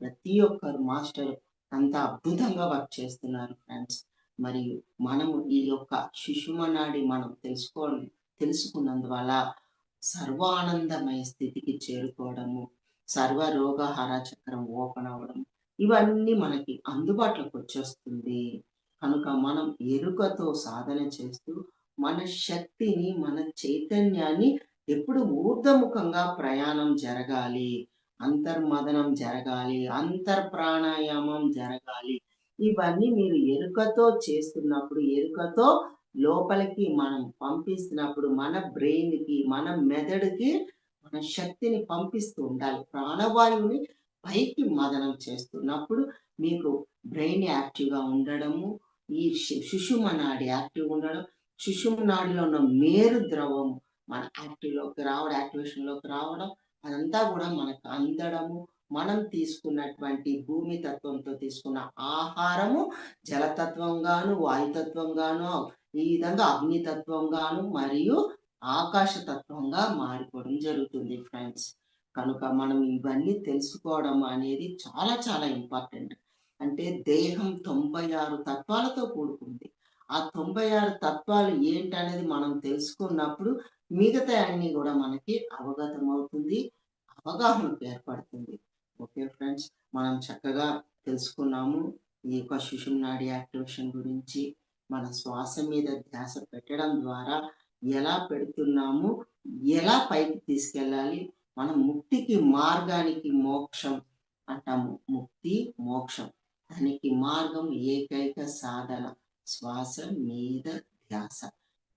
ప్రతి ఒక్కరు మాస్టర్ అంత అద్భుతంగా వర్క్ చేస్తున్నారు ఫ్రెండ్స్. మరియు మనము ఈ యొక్క సుషుమ్నాడి మనం తెలుసుకున్నందువల్ల సర్వానందమయ స్థితికి చేరుకోవడము, సర్వ రోగహర చక్రం ఓపెన్ అవ్వడం, ఇవన్నీ మనకి అందుబాటులోకి వచ్చేస్తుంది. కనుక మనం ఎరుకతో సాధన చేస్తూ మన శక్తిని, మన చైతన్యాన్ని ఎప్పుడు ఊర్ధముఖంగా ప్రయాణం జరగాలి, అంతర్మదనం జరగాలి, ప్రాణాయామం జరగాలి. ఇవన్నీ మీరు ఎరుకతో చేస్తున్నప్పుడు, ఎరుకతో లోపలికి మనం పంపిస్తున్నప్పుడు మన బ్రెయిన్‌కి, మన మెదడుకి మన శక్తిని పంపిస్తూ ఉండాలి. ప్రాణవాయువుని పైకి మదనం చేస్తున్నప్పుడు మీకు బ్రెయిన్ యాక్టివ్‌గా ఉండడము, ఈ సుషుమ్న నాడి యాక్టివ్‌గా ఉండడం, సుషుమ్న నాడిలో ఉన్న మేరు ద్రవం మన యాక్టివేషన్‌లోకి రావడం, అదంతా కూడా మనకు అందడము, మనం తీసుకున్నటువంటి భూమి తత్వంతో తీసుకున్న ఆహారము జలతత్వంగాను, వాయుతత్వంగాను, ఈ విధంగా అగ్నితత్వంగాను మరియు ఆకాశతత్వంగా మారిపోవడం జరుగుతుంది ఫ్రెండ్స్. కనుక మనం ఇవన్నీ తెలుసుకోవడం అనేది చాలా చాలా ఇంపార్టెంట్. అంటే దేహం 96 తత్వాలతో కూడుకుంది. ఆ 96 తత్వాలు ఏంటనేది మనం తెలుసుకున్నప్పుడు మిగతా అన్నీ కూడా మనకి అవగతమవుతుంది. అవగాహనకు ఏర్పడుతుంది. Okay friends. మనం చక్కగా తెలుసుకున్నాము. ఈ యొక్క సుషుమ్నాడి యాక్టివేషన్ గురించి, మన శ్వాస మీద ధ్యాస పెట్టడం ద్వారా ఎలా పెడుతున్నాము, ఎలా పైకి తీసుకెళ్ళాలి, మన ముక్తికి మార్గానికి మోక్షం అంటాము. ముక్తి, మోక్షం. దానికి మార్గం ఏకైక సాధన శ్వాస మీద ధ్యాస.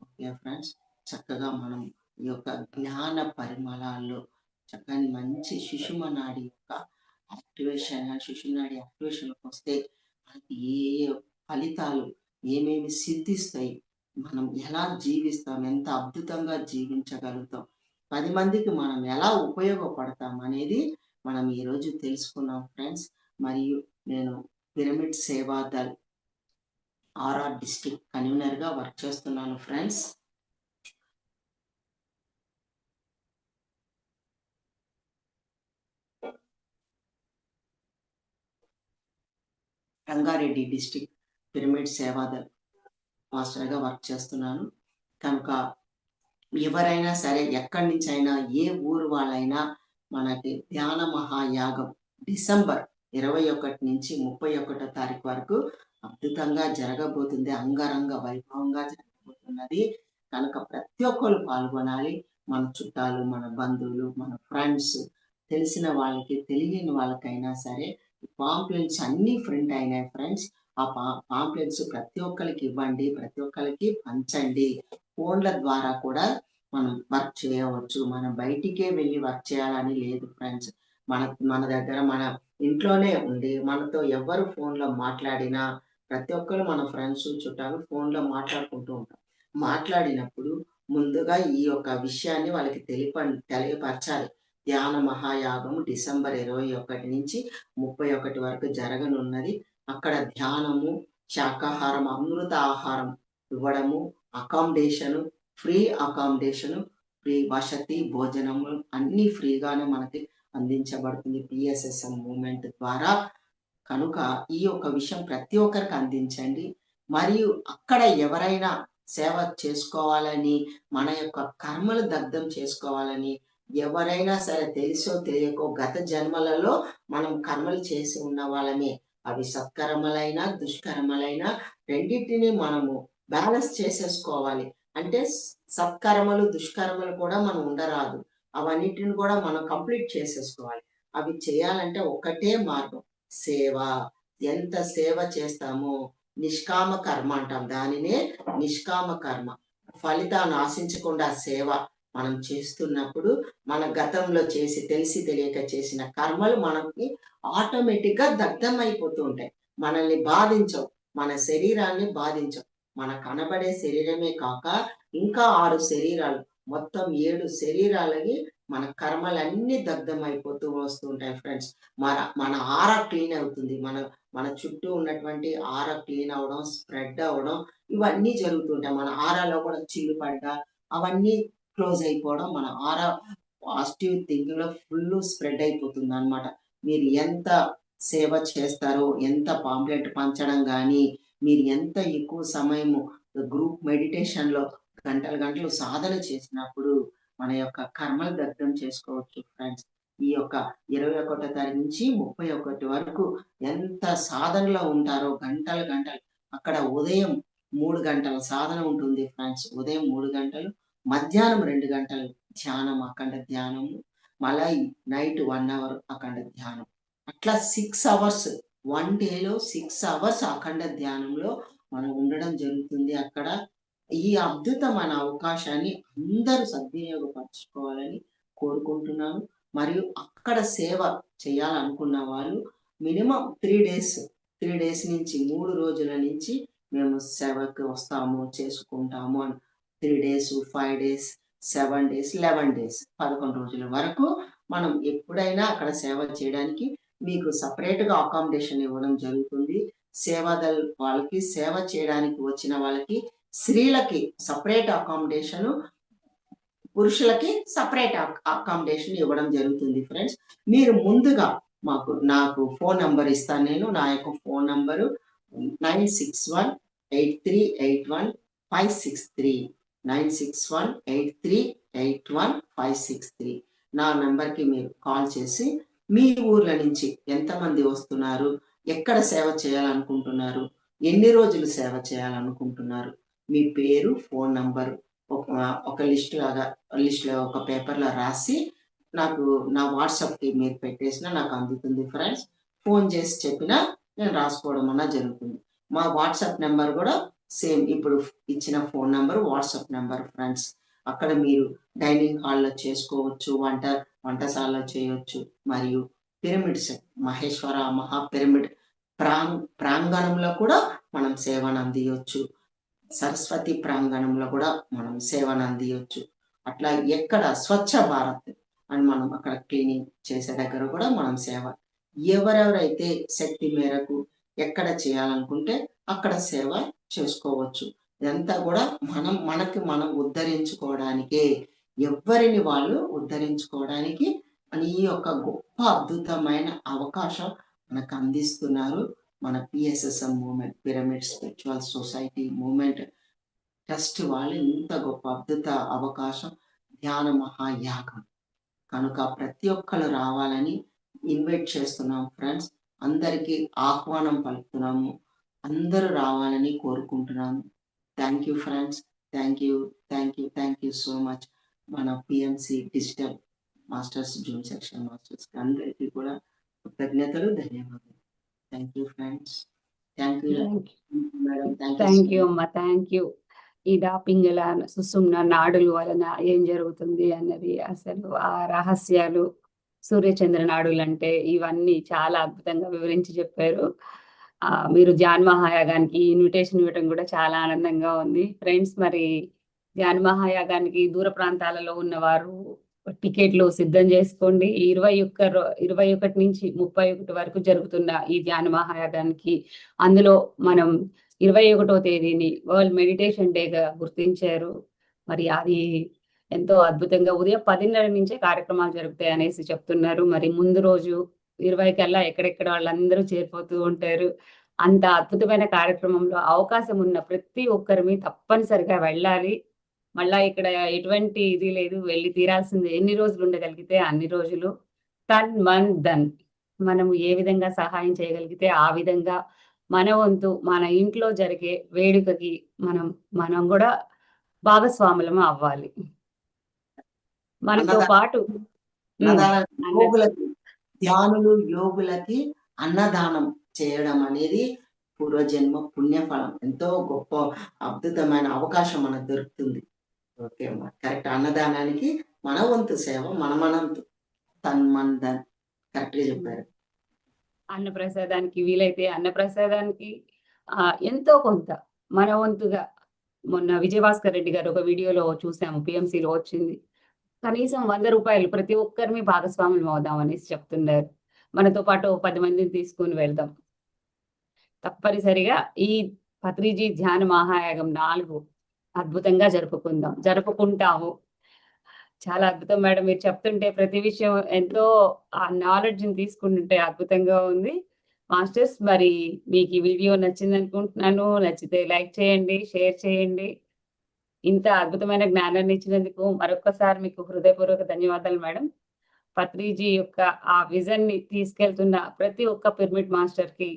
Okay friends. చక్కగా మనం ఈ యొక్క జ్ఞాన పరిమళాల్లో చక్కని మంచి సుషుమ్న నాడి యొక్క సుషుమ్నాడి యాక్టివేషన్‌లోకి వస్తే మనకి ఏ ఏ ఫలితాలు, ఏమేమి సిద్ధిస్తాయి, మనం ఎలా జీవిస్తాం, ఎంత అద్భుతంగా జీవించగలుగుతాం, 10 మందికి మనం ఎలా ఉపయోగపడతాం అనేది మనం ఈరోజు తెలుసుకున్నాం ఫ్రెండ్స్. మరియు నేను పిరమిడ్ సేవాదల్ ఆర్ఆర్ డిస్ట్రిక్ట్ కన్వీనర్‌గా వర్క్ చేస్తున్నాను friends. Rangareddy district Pyramid Sevadal మాస్టర్‌గా వర్క్ చేస్తున్నాను. కనుక ఎవరైనా సరే ఎక్కడి నుంచైనా, ఏ ఊరు వాళ్ళైనా మనకి ధ్యాన మహాయాగం డిసెంబర్ 21 నుంచి 31 తారీఖు వరకు అద్భుతంగా జరగబోతుంది. అంగరంగ వైభవంగా జరగబోతున్నది. కనుక ప్రతి ఒక్కరు పాల్గొనాలి. మన చుట్టాలు, మన బంధువులు, మన ఫ్రెండ్స్, తెలిసిన వాళ్ళకి, తెలియని వాళ్ళకైనా సరే పాంప్లెట్స్ అన్నీ ప్రింట్ అయినాయి ఫ్రెండ్స్. ఆ పాంప్లెట్స్ ప్రతి ఒక్కరికి ఇవ్వండి. ప్రతి ఒక్కరికి పంచండి. ఫోన్ల ద్వారా కూడా మనం వర్క్ చేయవచ్చు. మనం బయటికే వెళ్ళి వర్క్ చేయాలని లేదు ఫ్రెండ్స్. మన మన దగ్గర మన ఇంట్లోనే ఉండి మనతో ఎవరు ఫోన్‌లో మాట్లాడినా, ప్రతి ఒక్కరు మన ఫ్రెండ్స్, చుట్టాలు ఫోన్‌లో మాట్లాడుకుంటూ ఉంటాం. మాట్లాడినప్పుడు ముందుగా ఈ యొక్క విషయాన్ని వాళ్ళకి తెలియపరచాలి. ధ్యాన మహాయాగం డిసెంబర్ 21 నుంచి 31 వరకు జరగనున్నది. అక్కడ ధ్యానము, శాకాహారం, అమృత ఆహారం ఇవ్వడము, అకామిడేషను, ఫ్రీ అకామిడేషను, ఫ్రీ వసతి, భోజనము అన్నీ ఫ్రీగానే మనకి అందించబడుతుంది పిఎస్ఎస్ఎం మూవ్‌మెంట్ ద్వారా. కనుక ఈ యొక్క విషయం ప్రతి ఒక్కరికి అందించండి. మరియు అక్కడ ఎవరైనా సేవ చేసుకోవాలని, మన యొక్క కర్మలు దగ్ధం చేసుకోవాలని, ఎవరైనా సరే తెలుసో తెలియకో గత జన్మలలో మనం కర్మలు చేసి ఉన్న వాళ్ళమే. అవి సత్కర్మలైనా, దుష్కర్మలైనా రెండిటిని మనము బ్యాలెన్స్ చేసేసుకోవాలి. అంటే సత్కర్మలు, దుష్కర్మలు కూడా మనం ఉండరాదు. అవన్నిటిని కూడా మనం కంప్లీట్ చేసేసుకోవాలి. అవి చేయాలంటే ఒక్కటే మార్గం సేవ. ఎంత సేవ చేస్తామో నిష్కామ కర్మ అంటాం. దానినే నిష్కామ కర్మ. ఫలితాన్ని ఆశించకుండా సేవ మనం చేస్తున్నప్పుడు మన గతంలో చేసి తెలిసి తెలియక చేసిన కర్మలు మనకి ఆటోమేటిక్‌గా దగ్ధమైపోతూ ఉంటాయి. మనల్ని బాధించవు. మన శరీరాన్ని బాధించవు. మన కనబడే శరీరమే కాక ఇంకా 6 శరీరాలు మొత్తం 7 శరీరాలకి మన కర్మలన్నీ దగ్ధమైపోతూ వస్తూ ఉంటాయి ఫ్రెండ్స్. మన ఆరా క్లీన్ అవుతుంది. మన చుట్టూ ఉన్నటువంటి ఆరా క్లీన్ అవ్వడం, స్ప్రెడ్ అవ్వడం ఇవన్నీ జరుగుతుంటాయి. మన ఆరాలో కూడా చిల్లు పడ్డ అవన్నీ క్లోజ్ అయిపోవడం, మన ఆరా పాజిటివ్ థింకింగ్‌లో ఫుల్లు స్ప్రెడ్ అయిపోతుందనమాట. మీరు ఎంత సేవ చేస్తారో, ఎంత పాంప్లెట్ పంచడం గానీ, మీరు ఎంత ఎక్కువ సమయము గ్రూప్ మెడిటేషన్‌లో గంటలు, గంటలు సాధన చేసినప్పుడు మన యొక్క కర్మలు దగ్ధం చేసుకోవచ్చు ఫ్రెండ్స్. ఈ యొక్క 21 తారీఖు నుంచి 31 వరకు ఎంత సాధనలో ఉంటారో గంటలు, గంటలు. అక్కడ ఉదయం 3 గంటల సాధన ఉంటుంది ఫ్రెండ్స్. ఉదయం 3 గంటలు, మధ్యాహ్నం 2 గంటలు ధ్యానం, అఖండ ధ్యానము. మళ్ళా నైట్ 1 అవర్ అఖండ ధ్యానం. అట్లా 6 అవర్స్ 1 డేలో 6 అవర్స్ అఖండ ధ్యానంలో మనం ఉండడం జరుగుతుంది అక్కడ. ఈ అద్భుతమైన అవకాశాన్ని అందరూ సద్వినియోగపరచుకోవాలని కోరుకుంటున్నాను. మరియు అక్కడ సేవ చేయాలనుకున్న వాళ్ళు మినిమమ్ 3 డేస్ నుంచి 3 రోజుల నుంచి మేము సేవకి వస్తాము, చేసుకుంటాము అని 3 డేస్, 5 డేస్, 7 డేస్, 11 డేస్ 11 రోజుల వరకు మనం ఎప్పుడైనా అక్కడ సేవ చేయడానికి మీకు సెపరేట్‌గా అకామిడేషన్ ఇవ్వడం జరుగుతుంది. సేవాదల్ వాళ్ళకి సేవ చేయడానికి వచ్చిన వాళ్ళకి స్త్రీలకి సెపరేట్ అకామిడేషను, పురుషులకి సెపరేట్ అకామిడేషన్ ఇవ్వడం జరుగుతుంది ఫ్రెండ్స్. మీరు ముందుగా నాకు ఫోన్ నంబర్ ఇస్తాను నేను. నా యొక్క ఫోన్ నంబరు 9618381563 9618381563. నా నంబర్‌కి మీరు కాల్ చేసి మీ ఊర్ల నుంచి ఎంతమంది వస్తున్నారు? ఎక్కడ సేవ చేయాలనుకుంటున్నారు? ఎన్ని రోజులు సేవ చేయాలనుకుంటున్నారు? మీ పేరు, ఫోన్ నంబరు ఒక లిస్ట్‌లో ఒక పేపర్‌లో రాసి నాకు నా వాట్సాప్‌కి మీరు పెట్టేసినా నాకు అందుతుంది ఫ్రెండ్స్. ఫోన్ చేసి చెప్పినా నేను రాసుకోవడం అన్నా జరుగుతుంది. మా వాట్సాప్ నంబర్ కూడా సేమ్ ఇప్పుడు ఇచ్చిన phone number WhatsApp number friends. అక్కడ మీరు డైనింగ్ హాల్‌లో చేసుకోవచ్చు. వంటశాలలో చేయొచ్చు. మరియు పిరమిడ్స్ మహేశ్వర మహా పిరమిడ్ ప్రాంగణంలో కూడా మనం సేవను అందియొచ్చు. సరస్వతి ప్రాంగణంలో కూడా మనం సేవను అందియొచ్చు. అట్లా ఎక్కడ స్వచ్ఛ భారత్ అని మనం అక్కడ క్లీనింగ్ చేసే దగ్గర కూడా మనం సేవ. ఎవరెవరైతే శక్తి మేరకు ఎక్కడ చేయాలనుకుంటే అక్కడ సేవ చేసుకోవచ్చు. ఇదంతా కూడా మనకి మనం ఉద్ధరించుకోవడానికే. ఎవ్వరిని వాళ్ళు ఉద్ధరించుకోవడానికి ఈ యొక్క గొప్ప అద్భుతమైన అవకాశం మనకు అందిస్తున్నారు. మన PSSM movement, pyramid spiritual society movement trust వాళ్ళు ఇంత గొప్ప అద్భుత అవకాశం ధ్యాన మహాయాగం. కనుక ప్రతి ఒక్కళ్ళు రావాలని ఇన్వైట్ చేస్తున్నాం ఫ్రెండ్స్. అందరికీ ఆహ్వానం పలుకుతున్నాము. అందరూ రావాలని కోరుకుంటున్నాము. Thank you friends. Thank you so much. మన PMC digital masters, zoom section మాస్టర్స్‌కి అందరికీ కూడా కృతజ్ఞతలు, ధన్యవాదాలు. Thank you friends. Thank you madam.
Thank you అమ్మా. Thank you. ఈ పింగళ సుషుమ్న నాడుల వలన ఏం జరుగుతుంది అన్నది అసలు ఆ రహస్యాలు, సూర్యచంద్ర నాడులు అంటే ఇవన్నీ చాలా అద్భుతంగా వివరించి చెప్పారు. మీరు ధ్యాన మహాయాగానికి ఇన్విటేషన్ ఇవ్వడం కూడా చాలా ఆనందంగా ఉంది ఫ్రెండ్స్. మరి ధ్యాన మహాయాగానికి దూర ప్రాంతాలలో ఉన్నవారు టికెట్లు సిద్ధం చేసుకోండి. 21 నుంచి 31 వరకు జరుగుతున్న ఈ ధ్యాన మహాయాగానికి అందులో మనం 21వ తేదీని వరల్డ్ మెడిటేషన్ డేగా గుర్తించారు. మరి అది ఎంతో అద్భుతంగా ఉదయం 10:30 నుంచే కార్యక్రమాలు జరుగుతాయి అనేసి చెప్తున్నారు. మరి ముందు రోజు 20 కల్లా ఎక్కడెక్కడ వాళ్ళందరూ చేరిపోతూ ఉంటారు. అంత అద్భుతమైన కార్యక్రమంలో అవకాశం ఉన్న ప్రతి ఒక్కరిమి తప్పనిసరిగా వెళ్ళాలి. మళ్ళా ఇక్కడ ఎటువంటి ఇది లేదు. వెళ్లి తీరాల్సిందే. ఎన్ని రోజులు ఉండగలిగితే అన్ని రోజులు. తన్, మన్, ధన్. మనము ఏ విధంగా సహాయం చేయగలిగితే ఆ విధంగా మన వంతు మన ఇంట్లో జరిగే వేడుకకి మనం గూడా భాగస్వాములం అవ్వాలి. మనతో
అన్నదానం
పాటు
అన్నదానం
అన్న
యోగులకి, ధ్యానులు, యోగులకి అన్నదానం చేయడం అనేది పూర్వజన్మ పుణ్యఫలం. ఎంతో గొప్ప అద్భుతమైన అవకాశం మనకు దొరుకుతుంది. ఓకే అమ్మ. కరెక్ట్. అన్నదానానికి మన వంతు సేవ మనంతు. తన్, మన్, ధన్. కరెక్ట్‌గా చెప్పారు.
అన్నప్రసాదానికి వీలైతే అన్నప్రసాదానికి ఎంతో కొంత మన వంతుగా మొన్న విజయభాస్కర్ రెడ్డి గారు ఒక వీడియోలో చూసాము. పీఎంసీలో వచ్చింది. కనీసం రూ. 100 ప్రతి ఒక్కరిమి భాగస్వాములం అవుదాం అనేసి చెప్తున్నారు. మనతో పాటు ఓ 10 మందిని తీసుకొని వెళ్దాం. తప్పనిసరిగా ఈ పత్రిజీ ధ్యాన మహాయాగం 4 అద్భుతంగా జరుపుకుంటాము. చాలా అద్భుతం మేడం. మీరు చెప్తుంటే ప్రతి విషయం ఎంతో ఆ నాలెడ్జ్‌ని తీసుకుంటుంటే అద్భుతంగా ఉంది. మాస్టర్స్ మరి మీకు ఈ వీడియో నచ్చిందనుకుంటున్నాను. నచ్చితే లైక్ చేయండి, షేర్ చేయండి. ఇంత అద్భుతమైన జ్ఞానాన్ని ఇచ్చినందుకు మరొక్కసారి మీకు హృదయపూర్వక ధన్యవాదాలు మేడం. పత్రిజీ యొక్క ఆ విజన్‌ని తీసుకెళ్తున్న ప్రతి ఒక్క పిరమిడ్ మాస్టర్‌కి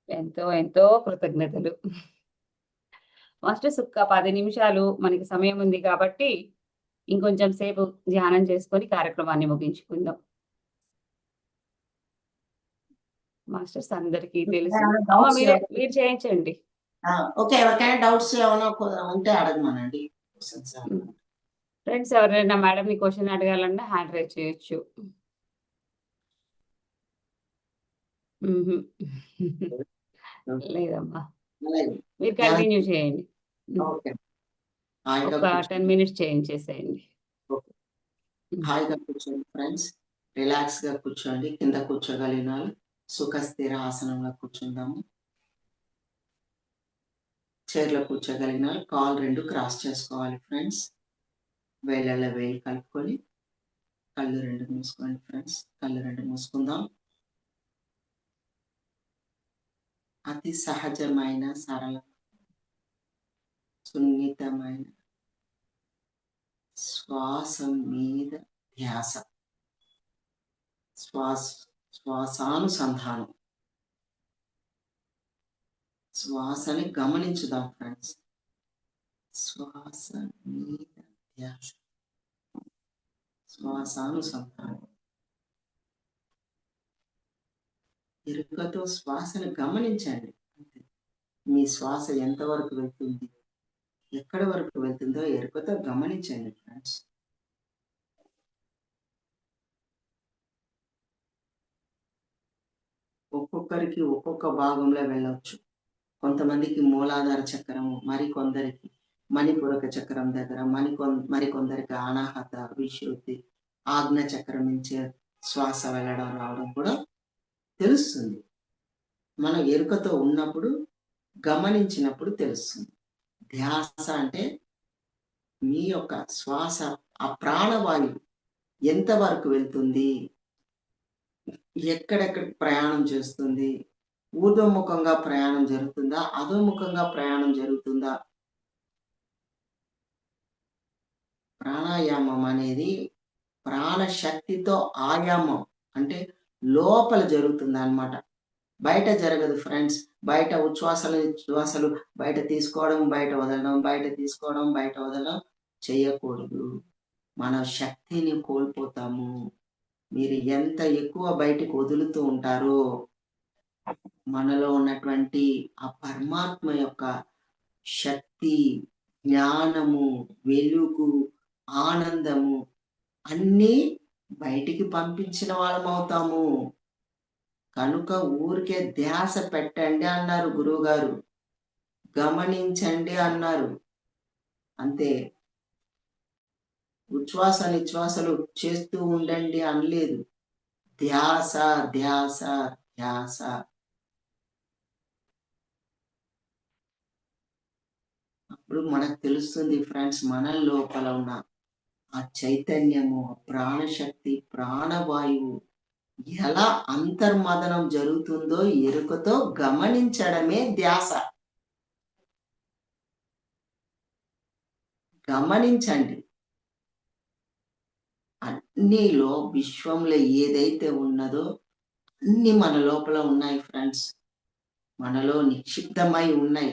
ఎంతో ఎంతో కృతజ్ఞతలు. మాస్టర్స్ ఒక్క 10 నిమిషాలు మనకి సమయం ఉంది కాబట్టి ఇంకొంచెం సేపు ధ్యానం చేసుకొని కార్యక్రమాన్ని ముగించుకుందాం. మాస్టర్స్ అందరికీ తెలుసు.
ఎవరికైనా
అమ్మ
డౌట్స్
మీరు చేయించండి.
ఓకే. ఎవరికైనా డౌట్స్ ఏమైనా ఉంటే అడగమనండి. క్వెషన్స్ ఏమన్నా.
ఫ్రెండ్స్ ఎవరైనా మేడంని క్వెషన్ అడగాలన్నా హ్యాండ్ రైజ్ చేయొచ్చు. హుహు. లేదమ్మా.
అలాగే.
మీరు
ధ్యానం
కంటిన్యూ చేయండి.
ఓకే. హాయిగా
ఒక 10
కూర్చోండి.
మినిట్స్ చేయించేసేయండి.
ఓకే. హాయిగా కూర్చోండి ఫ్రెండ్స్. రిలాక్స్‌గా కూర్చోండి. కింద కూర్చోగలిగిన వాళ్ళు సుఖ స్థిర ఆసనంలో కూర్చుందాము. చైర్‌లో కూర్చోగలిగిన వాళ్ళు కాళ్ళు 2 క్రాస్ చేసుకోవాలి ఫ్రెండ్స్. వేళ్ళలో వేళ్ళు కలుపుకొని కళ్ళు 2 మూసుకోండి ఫ్రెండ్స్. కళ్ళు 2 మూసుకుందాం. అతి సహజమైన, సరళ, సున్నితమైన శ్వాస మీద ధ్యాస. శ్వాసానుసంధానం. శ్వాసని గమనించుదాం ఫ్రెండ్స్. శ్వాస మీద ధ్యాస. శ్వాసానుసంధానం. ఎరుకతో శ్వాసను గమనించండి. అంతే. మీ శ్వాస ఎంతవరకు వెళ్తుంది? ఎక్కడి వరకు వెళ్తుందో ఎరుకతో గమనించండి ఫ్రెండ్స్. ఒక్కొక్కరికి ఒక్కొక్క భాగంలో వెళ్ళొచ్చు. కొంతమందికి మూలాధార చక్రము, మరికొందరికి మణిపూరక చక్రం దగ్గర, మరికొందరికి అనాహత, విశుద్ధి, ఆజ్ఞ చక్రం నుంచే శ్వాస వెళ్ళడం రావడం కూడా తెలుస్తుంది. మనం ఎరుకతో ఉన్నప్పుడు, గమనించినప్పుడు తెలుస్తుంది. ధ్యాస అంటే మీ యొక్క శ్వాస, ఆ ప్రాణవాయువు ఎంతవరకు వెళ్తుంది? ఎక్కడెక్కడికి ప్రయాణం చేస్తుంది? ఊర్ధ్వముఖంగా ప్రయాణం జరుగుతుందా? అధోముఖంగా ప్రయాణం జరుగుతుందా? ప్రాణాయామం అనేది ప్రాణశక్తితో ఆయామం. అంటే లోపల జరుగుతుందనమాట. బయట జరగదు ఫ్రెండ్స్. బయట నిశ్వాసలు బయట తీసుకోవడం, బయట వదలడం, బయట తీసుకోవడం, బయట వదలడం చేయకూడదు. మన శక్తిని కోల్పోతాము. మీరు ఎంత ఎక్కువ బయటికి వదులుతూ ఉంటారో, మనలో ఉన్నటువంటి ఆ పరమాత్మ యొక్క శక్తి, జ్ఞానము, వెలుగు, ఆనందము అన్నీ బయటికి పంపించిన వాళ్ళమవుతాము. కనుక ఊరికే ధ్యాస పెట్టండి అన్నారు గురువుగారు. గమనించండి అన్నారు. అంతే. ఉచ్ఛ్వాస నిశ్వాసలు చేస్తూ ఉండండి అనలేదు. ధ్యాస, ధ్యాస, ధ్యాస. అప్పుడు మనకు తెలుస్తుంది ఫ్రెండ్స్, మన లోపల ఉన్న ఆ చైతన్యము, ఆ ప్రాణశక్తి, ప్రాణవాయువు ఎలా అంతర్మదనం జరుగుతుందో ఎరుకతో గమనించడమే ధ్యాస. గమనించండి. అన్నిలో విశ్వంలో ఏదైతే ఉన్నదో అన్ని మన లోపల ఉన్నాయి ఫ్రెండ్స్. మనలో నిక్షిప్తమై ఉన్నాయి.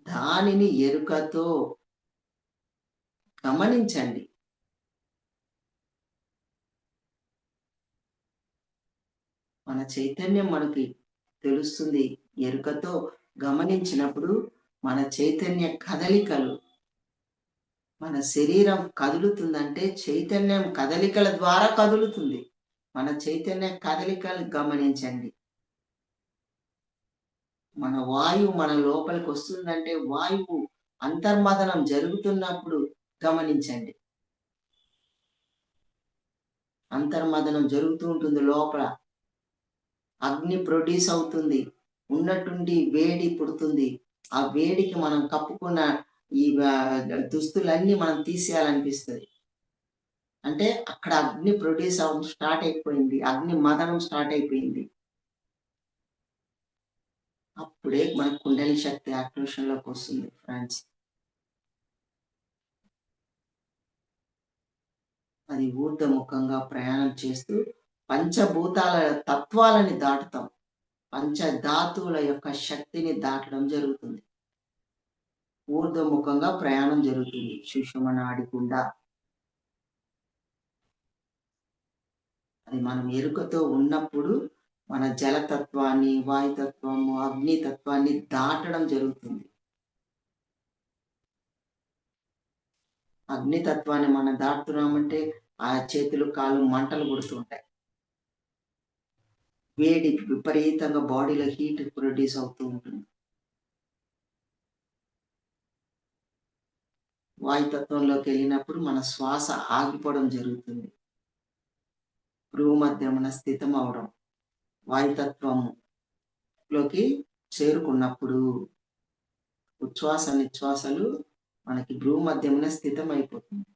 దానిని ఎరుకతో గమనించండి. మన చైతన్యం మనకి తెలుస్తుంది. ఎరుకతో గమనించినప్పుడు మన చైతన్య కదలికలు, మన శరీరం కదులుతుందంటే చైతన్యం కదలికల ద్వారా కదులుతుంది. మన చైతన్య కదలికలు గమనించండి. మన వాయువు మన లోపలికి వస్తుందంటే వాయువు అంతర్మదనం జరుగుతున్నప్పుడు గమనించండి. అంతర్మదనం జరుగుతూ ఉంటుంది లోపల. అగ్ని ప్రొడ్యూస్ అవుతుంది. ఉన్నట్టుండి వేడి పుడుతుంది. ఆ వేడికి మనం కప్పుకున్న ఈ దుస్తులన్నీ మనం తీసేయాలనిపిస్తది. అంటే అక్కడ అగ్ని ప్రొడ్యూస్ అవ్వడం స్టార్ట్ అయిపోయింది. అగ్ని మదనం స్టార్ట్ అయిపోయింది. అప్పుడే మన కుండలి శక్తి యాక్టివేషన్‌లోకి వస్తుంది ఫ్రెండ్స్. అది ఊర్ధ్వముఖంగా ప్రయాణం చేస్తూ పంచభూతాల తత్వాలని దాటుతాం. పంచధాతువుల యొక్క శక్తిని దాటడం జరుగుతుంది. ఊర్ధ్వముఖంగా ప్రయాణం జరుగుతుంది. సుషుమ్న నాడి గుండా. అది మనం ఎరుకతో ఉన్నప్పుడు మన జలతత్వాన్ని, వాయుతత్వము, అగ్నితత్వాన్ని దాటడం జరుగుతుంది. అగ్నితత్వాన్ని మనం దాటుతున్నామంటే ఆ చేతులు, కాళ్ళు మంటలు పుడుతుంటాయి. వేడి విపరీతంగా బాడీలో హీట్ ప్రొడ్యూస్ అవుతూ ఉంటుంది. వాయుతత్వంలోకి వెళ్ళినప్పుడు మన శ్వాస ఆగిపోవడం జరుగుతుంది. భ్రూమధ్యమున స్థితం అవడం. వాయుతత్వంలోకి చేరుకున్నప్పుడు ఉచ్ఛ్వాస నిశ్వాసలు మనకి భ్రూమధ్యమున స్థితం అయిపోతుంది.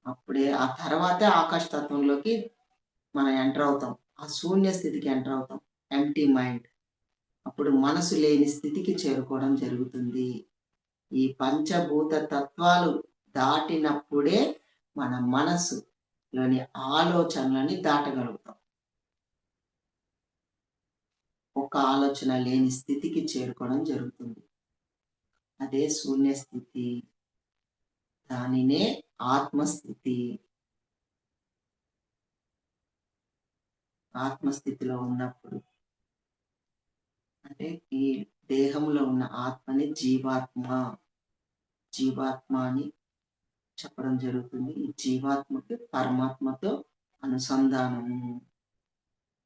అప్పుడే ఆ తర్వాతే ఆకాశతత్వంలోకి మనం ఎంటర్ అవుతాం. ఆ శూన్య స్థితికి ఎంటర్ అవుతాం. Empty mind. అప్పుడు మనసు లేని స్థితికి చేరుకోవడం జరుగుతుంది. ఈ పంచభూత తత్వాలు దాటినప్పుడే మన మనసులోని ఆలోచనలని దాటగలుగుతాం. ఒక ఆలోచన లేని స్థితికి చేరుకోవడం జరుగుతుంది. అదే శూన్య స్థితి. దానినే ఆత్మస్థితి. ఆత్మస్థితిలో ఉన్నప్పుడు అంటే ఈ దేహంలో ఉన్న ఆత్మని జీవాత్మ అని చెప్పడం జరుగుతుంది. ఈ జీవాత్మకి పరమాత్మతో అనుసంధానము.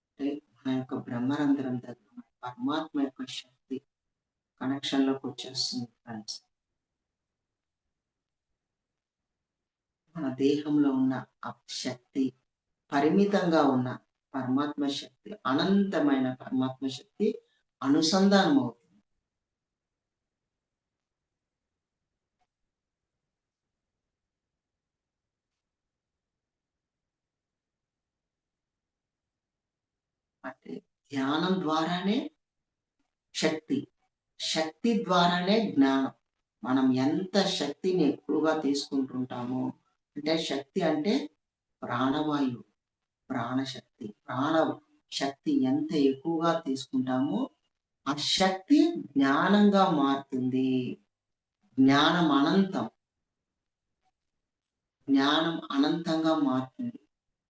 అంటే మన యొక్క బ్రహ్మరంధ్రం దగ్గర పరమాత్మ యొక్క శక్తి కనెక్షన్‌లోకి వచ్చేస్తుంది ఫ్రెండ్స్. మన దేహంలో ఉన్న ఆ శక్తి పరిమితంగా ఉన్న పరమాత్మ శక్తి, అనంతమైన పరమాత్మ శక్తి అనుసంధానం అవుతుంది. అంటే ధ్యానం ద్వారానే శక్తి. శక్తి ద్వారానే జ్ఞానం. మనం ఎంత శక్తిని ఎక్కువగా తీసుకుంటుంటామో అంటే శక్తి అంటే ప్రాణవాయువు, ప్రాణశక్తి. ప్రాణ శక్తి ఎంత ఎక్కువగా తీసుకుంటామో ఆ శక్తి జ్ఞానంగా మారుతుంది. జ్ఞానం అనంతం. జ్ఞానం అనంతంగా మారుతుంది.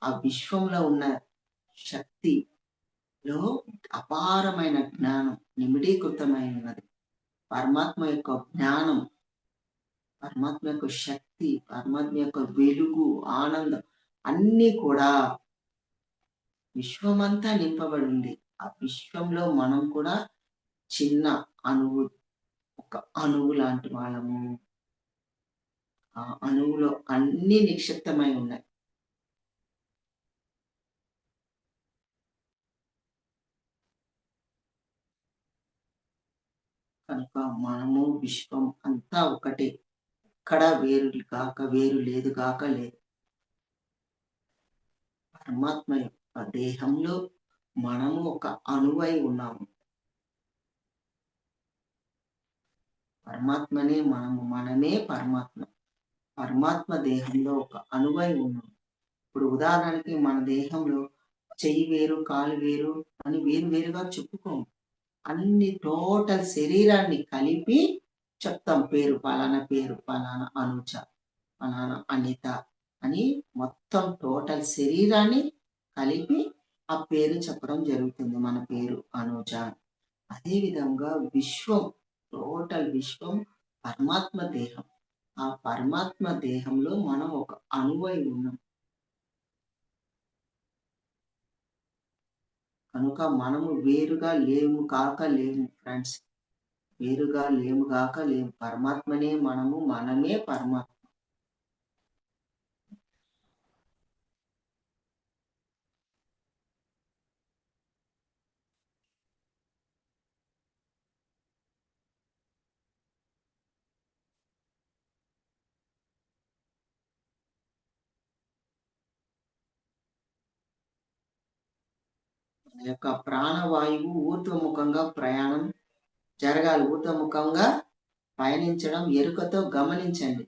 ఆ విశ్వంలో ఉన్న శక్తిలో అపారమైన జ్ఞానం నిమిడీకృతమై ఉన్నది. పరమాత్మ యొక్క జ్ఞానం, పరమాత్మ యొక్క శక్తి, పరమాత్మ యొక్క వెలుగు, ఆనందం అన్నీ కూడా విశ్వమంతా నింపబడి ఉంది. ఆ విశ్వంలో మనం కూడా చిన్న అణువు, ఒక అణువు లాంటి వాళ్ళము. ఆ అణువులో అన్నీ నిక్షిప్తమై ఉన్నాయి. కనుక మనము, విశ్వం అంతా ఒకటే. ఎక్కడా వేరు గాక వేరు లేదు గాక లేదు. పరమాత్మ యొక్క దేహంలో మనము ఒక అణువై ఉన్నాము. పరమాత్మనే మనము, మనమే పరమాత్మ. పరమాత్మ దేహంలో ఒక అణువై ఉన్నాం. ఇప్పుడు ఉదాహరణకి మన దేహంలో చెయ్యి వేరు, కాలు వేరు అని వేరు వేరుగా చెప్పుకోము. అన్ని టోటల్ శరీరాన్ని కలిపి చెప్తాం. పేరు పలానా అనుజ, పలానా అనిత అని మొత్తం టోటల్ శరీరాన్ని కలిపి ఆ పేరు చెప్పడం జరుగుతుంది. మన పేరు అనుజ. అదేవిధంగా టోటల్ విశ్వం పరమాత్మ దేహం. ఆ పరమాత్మ దేహంలో మనం ఒక అణువై ఉన్నాం. కనుక మనము వేరుగా లేము కాక లేము ఫ్రెండ్స్. వేరుగా లేము గాక లేము. పరమాత్మనే మనము, మనమే పరమాత్మ. మన యొక్క ప్రాణవాయువు ఊర్ధ్వముఖంగా ప్రయాణం జరగాలి. ఊర్ధ్వముఖంగా పయనించడం ఎరుకతో గమనించండి.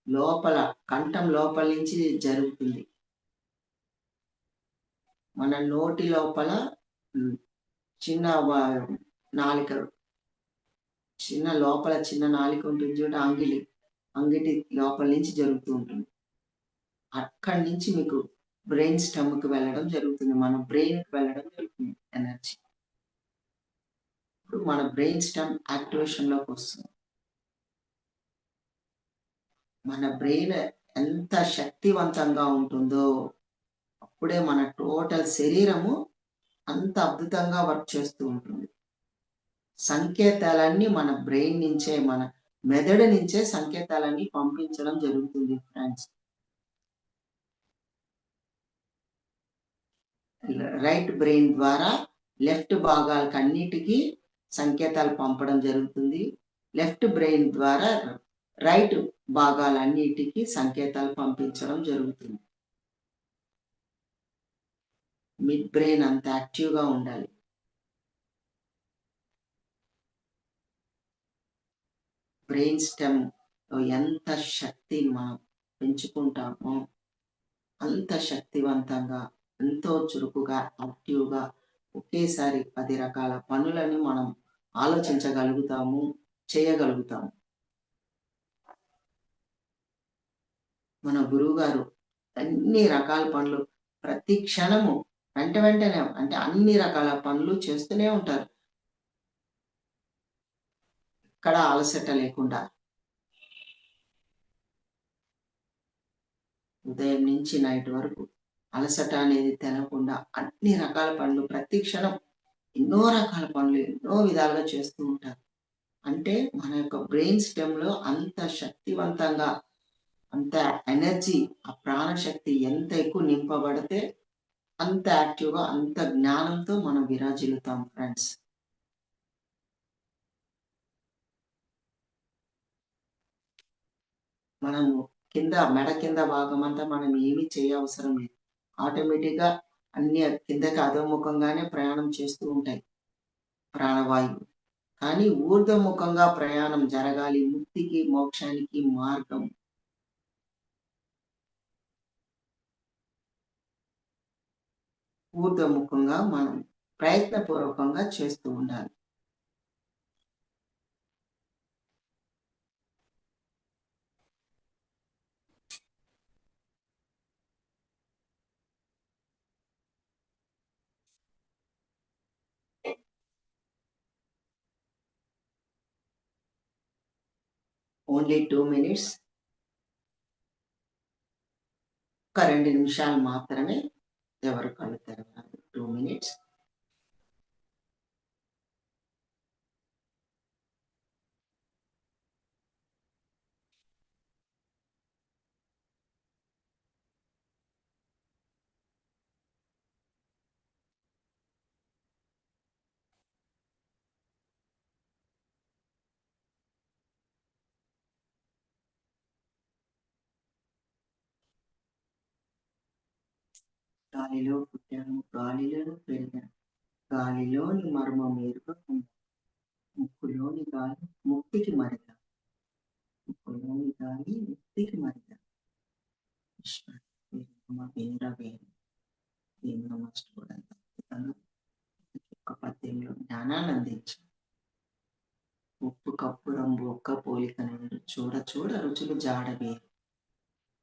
లోపల కంఠం లోపల నుంచి జరుగుతుంది. మన నోటి లోపల చిన్న నాలిక, లోపల చిన్న నాలిక ఉంటుంది చూడ, అంగిటి లోపల నుంచి జరుగుతూ ఉంటుంది. అక్కడి నుంచి మీకు బ్రెయిన్ స్టెమ్కి వెళ్ళడం జరుగుతుంది. మన బ్రెయిన్కి వెళ్ళడం జరుగుతుంది ఎనర్జీ. ఇప్పుడు మన బ్రెయిన్ స్టెమ్ యాక్టివేషన్లోకి వస్తుంది. మన బ్రెయిన్ ఎంత శక్తివంతంగా ఉంటుందో అప్పుడే మన టోటల్ శరీరము అంత అద్భుతంగా వర్క్ చేస్తూ ఉంటుంది. సంకేతాలన్నీ మన బ్రెయిన్ నుంచే, మన మెదడు నుంచే సంకేతాలన్నీ పంపించడం జరుగుతుంది ఫ్రెండ్స్. రైట్ బ్రెయిన్ ద్వారా లెఫ్ట్ భాగాలకు అన్నిటికీ సంకేతాలు పంపడం జరుగుతుంది. లెఫ్ట్ బ్రెయిన్ ద్వారా రైట్ భాగాలన్నిటికీ సంకేతాలు పంపించడం జరుగుతుంది. మిడ్ బ్రెయిన్ అంత యాక్టివ్గా ఉండాలి. బ్రెయిన్ స్టెమ్ ఎంత శక్తిని మనం పెంచుకుంటామో అంత శక్తివంతంగా, ఎంతో చురుకుగా, యాక్టివ్గా ఒకేసారి 10 రకాల పనులని మనం ఆలోచించగలుగుతాము, చేయగలుగుతాము. మన గురువుగారు అన్ని రకాల పనులు ప్రతి క్షణము వెంటనే అంటే అన్ని రకాల పనులు చేస్తూనే ఉంటారు. ఎక్కడ అలసట లేకుండా. ఉదయం నుంచి నైట్ వరకు అలసట అనేది తెలవకుండా అన్ని రకాల పనులు ప్రతి క్షణం ఎన్నో రకాల పనులు ఎన్నో విధాలుగా చేస్తూ ఉంటారు. అంటే మన యొక్క బ్రెయిన్ స్టెమ్లో అంత శక్తివంతంగా, అంత ఎనర్జీ, ఆ ప్రాణశక్తి ఎంత ఎక్కువ నింపబడితే అంత యాక్టివ్గా, అంత జ్ఞానంతో మనం విరాజిల్లుతాం ఫ్రెండ్స్. మనము మెడ కింద భాగం అంతా మనం ఏమీ చేయవసరం లేదు. ఆటోమేటిక్‌గా అన్ని కిందకి అధోముఖంగానే ప్రయాణం చేస్తూ ఉంటాయి ప్రాణవాయువు. కానీ ఊర్ధ్వముఖంగా ప్రయాణం జరగాలి. ముక్తికి, మోక్షానికి మార్గం. ఊర్ధ్వముఖంగా మనం ప్రయత్నపూర్వకంగా చేస్తూ ఉండాలి. Only 2 minutes. ఒక 2 నిమిషాలు మాత్రమే ఎవరు కళ్ళు తెరవాలి. 2 మినిట్స్. గాలిలో పుట్టాను, గాలిలో పెరిగాను, గాలిలోని మర్మం ఎరుగకుండా, ముక్కులోని గాలి ముక్తికి మరిగా, ముక్కులోని గాలి ముక్తికి మరిగా. కూడా అద్భుతంగా ఒక్క పద్యంలో జ్ఞానాన్ని అందించారు. ఉప్పు కప్పు రంగు ఒక్క పోలిక నుండి చూడ చూడ రుచులు జాడ వేరు,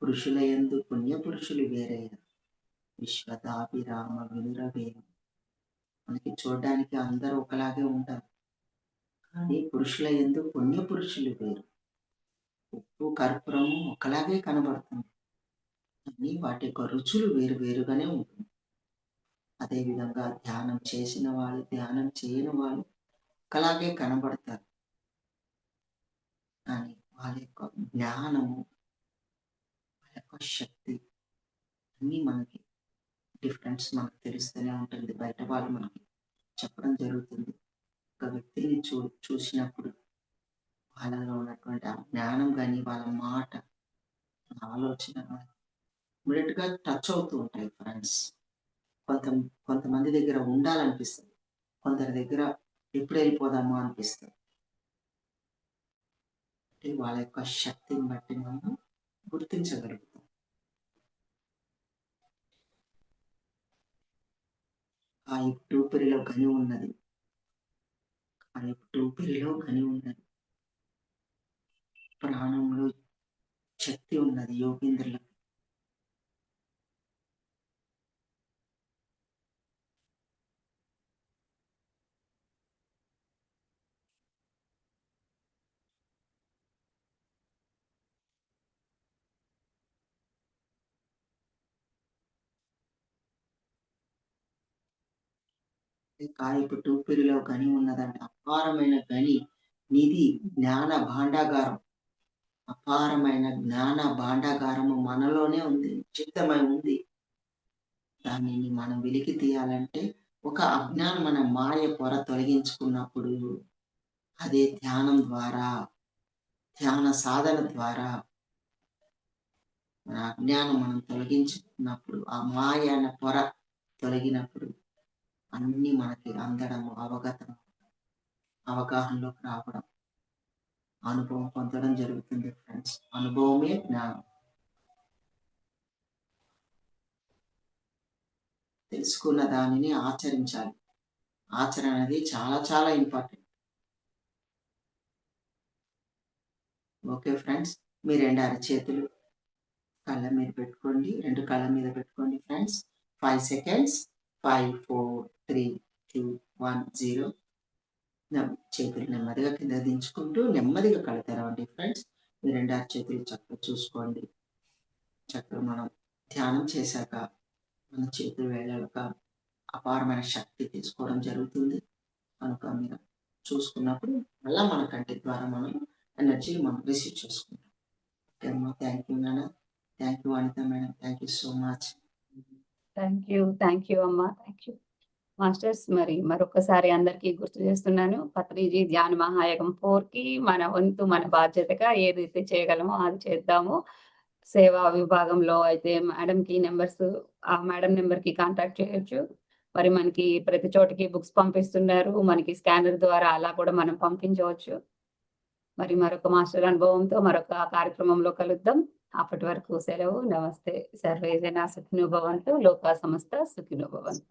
పురుషుల యందు పుణ్య పురుషులు వేరయ్యారు, విశ్వదాభిరామ వినుర వేరు. మనకి చూడడానికి అందరూ ఒకలాగే ఉంటారు, కానీ పురుషుల యందు పుణ్య పురుషులు వేరు. ఉప్పు కర్పూరము ఒకలాగే కనబడుతుంది, కానీ వాటి యొక్క రుచులు వేరు వేరుగానే ఉంటుంది. అదేవిధంగా ధ్యానం చేసిన వాళ్ళు, ధ్యానం చేయని వాళ్ళు ఒకలాగే కనబడతారు, కానీ వాళ్ళ యొక్క జ్ఞానము, వాళ్ళ యొక్క శక్తి అన్నీ మనకి డిఫరెన్స్ మనకు తెలుస్తూనే ఉంటుంది. బయట వాళ్ళు మనకి చెప్పడం జరుగుతుంది. ఒక వ్యక్తిని చూసినప్పుడు వాళ్ళలో ఉన్నటువంటి ఆ జ్ఞానం కానీ, వాళ్ళ మాట, ఆలోచన ఇమీడియట్ గా టచ్ అవుతూ ఉంటాయి ఫ్రెండ్స్. కొంతమంది దగ్గర ఉండాలనిపిస్తుంది, కొందరి దగ్గర ఎప్పుడు వెళ్ళిపోదామో అనిపిస్తుంది. అంటే వాళ్ళ యొక్క శక్తిని బట్టి మనం గుర్తించగలుగుతాం. ఆ యూపిరిలో గని ఉన్నది, ఆ యూపిరిలో గని ఉన్నది, ప్రాణంలో శక్తి ఉన్నది యోగేంద్రులకు. కాయపు టూపిరిలో గని ఉన్నదంటే అపారమైన గని, నిధి, జ్ఞాన భాండాగారం, అపారమైన జ్ఞాన భాండాగారము మనలోనే ఉంది, చిత్తమై ఉంది. దానిని మనం వెలికి తీయాలంటే ఒక అజ్ఞానం, మన మాయ పొర తొలగించుకున్నప్పుడు, అదే ధ్యానం ద్వారా, ధ్యాన సాధన ద్వారా మన అజ్ఞానం మనం తొలగించుకున్నప్పుడు, ఆ మాయ అన్న పొర తొలగినప్పుడు అన్ని మనకి అందడం, అవగాహనలోకి రావడం, అనుభవం పొందడం జరుగుతుంది ఫ్రెండ్స్. అనుభవమే జ్ఞానం. తెలుసుకున్న దానిని ఆచరించాలి. ఆచరణ అనేది చాలా చాలా ఇంపార్టెంట్. ఓకే ఫ్రెండ్స్, మీ 2 అరచేతులు కళ్ళ మీద పెట్టుకోండి, 2 కళ్ళ మీద పెట్టుకోండి ఫ్రెండ్స్. 5 సెకండ్స్. 5, 4, 3, 2, 1, 0. చేతులు నెమ్మదిగా కింద దించుకుంటూ నెమ్మదిగా కళ్ళు తెరవండి ఫ్రెండ్స్. మీ 2 అరచేతులు చక్కగా చూసుకోండి. చక్కగా మనం ధ్యానం చేశాక మన చేతులు వేళ్ళక అపారమైన శక్తి తీసుకోవడం జరుగుతుంది. కనుక మీరు చూసుకున్నప్పుడు మళ్ళా మన కంటి ద్వారా మనం ఎనర్జీ మనం రిసీవ్ చేసుకుంటాం. ఓకే అమ్మా, థ్యాంక్ యూ నాన్న, thank you Anitha madam, thank you so much.
Thank you అమ్మా, థ్యాంక్ యూ మాస్టర్స్. మరొకసారి అందరికీ గుర్తు చేస్తున్నాను, పత్రిజీ ధ్యాన మహాయగం 4కి మన వంతు, మన బాధ్యతగా ఏదైతే చేయగలమో అది చేద్దాము. సేవా విభాగంలో అయితే మేడంకి నెంబర్స్, ఆ మేడం నెంబర్కి కాంటాక్ట్ చేయొచ్చు. మరి మనకి ప్రతి చోటికి బుక్స్ పంపిస్తున్నారు, మనకి స్కానర్ ద్వారా అలా కూడా మనం పంపించవచ్చు. మరి మరొక మాస్టర్ అనుభవంతో మరొక కార్యక్రమంలో కలుద్దాం. అప్పటి వరకు సెలవు. నమస్తే. సర్వే జనా సుఖినో భవంతు, లోకా సమస్త సుఖినో భవంతు.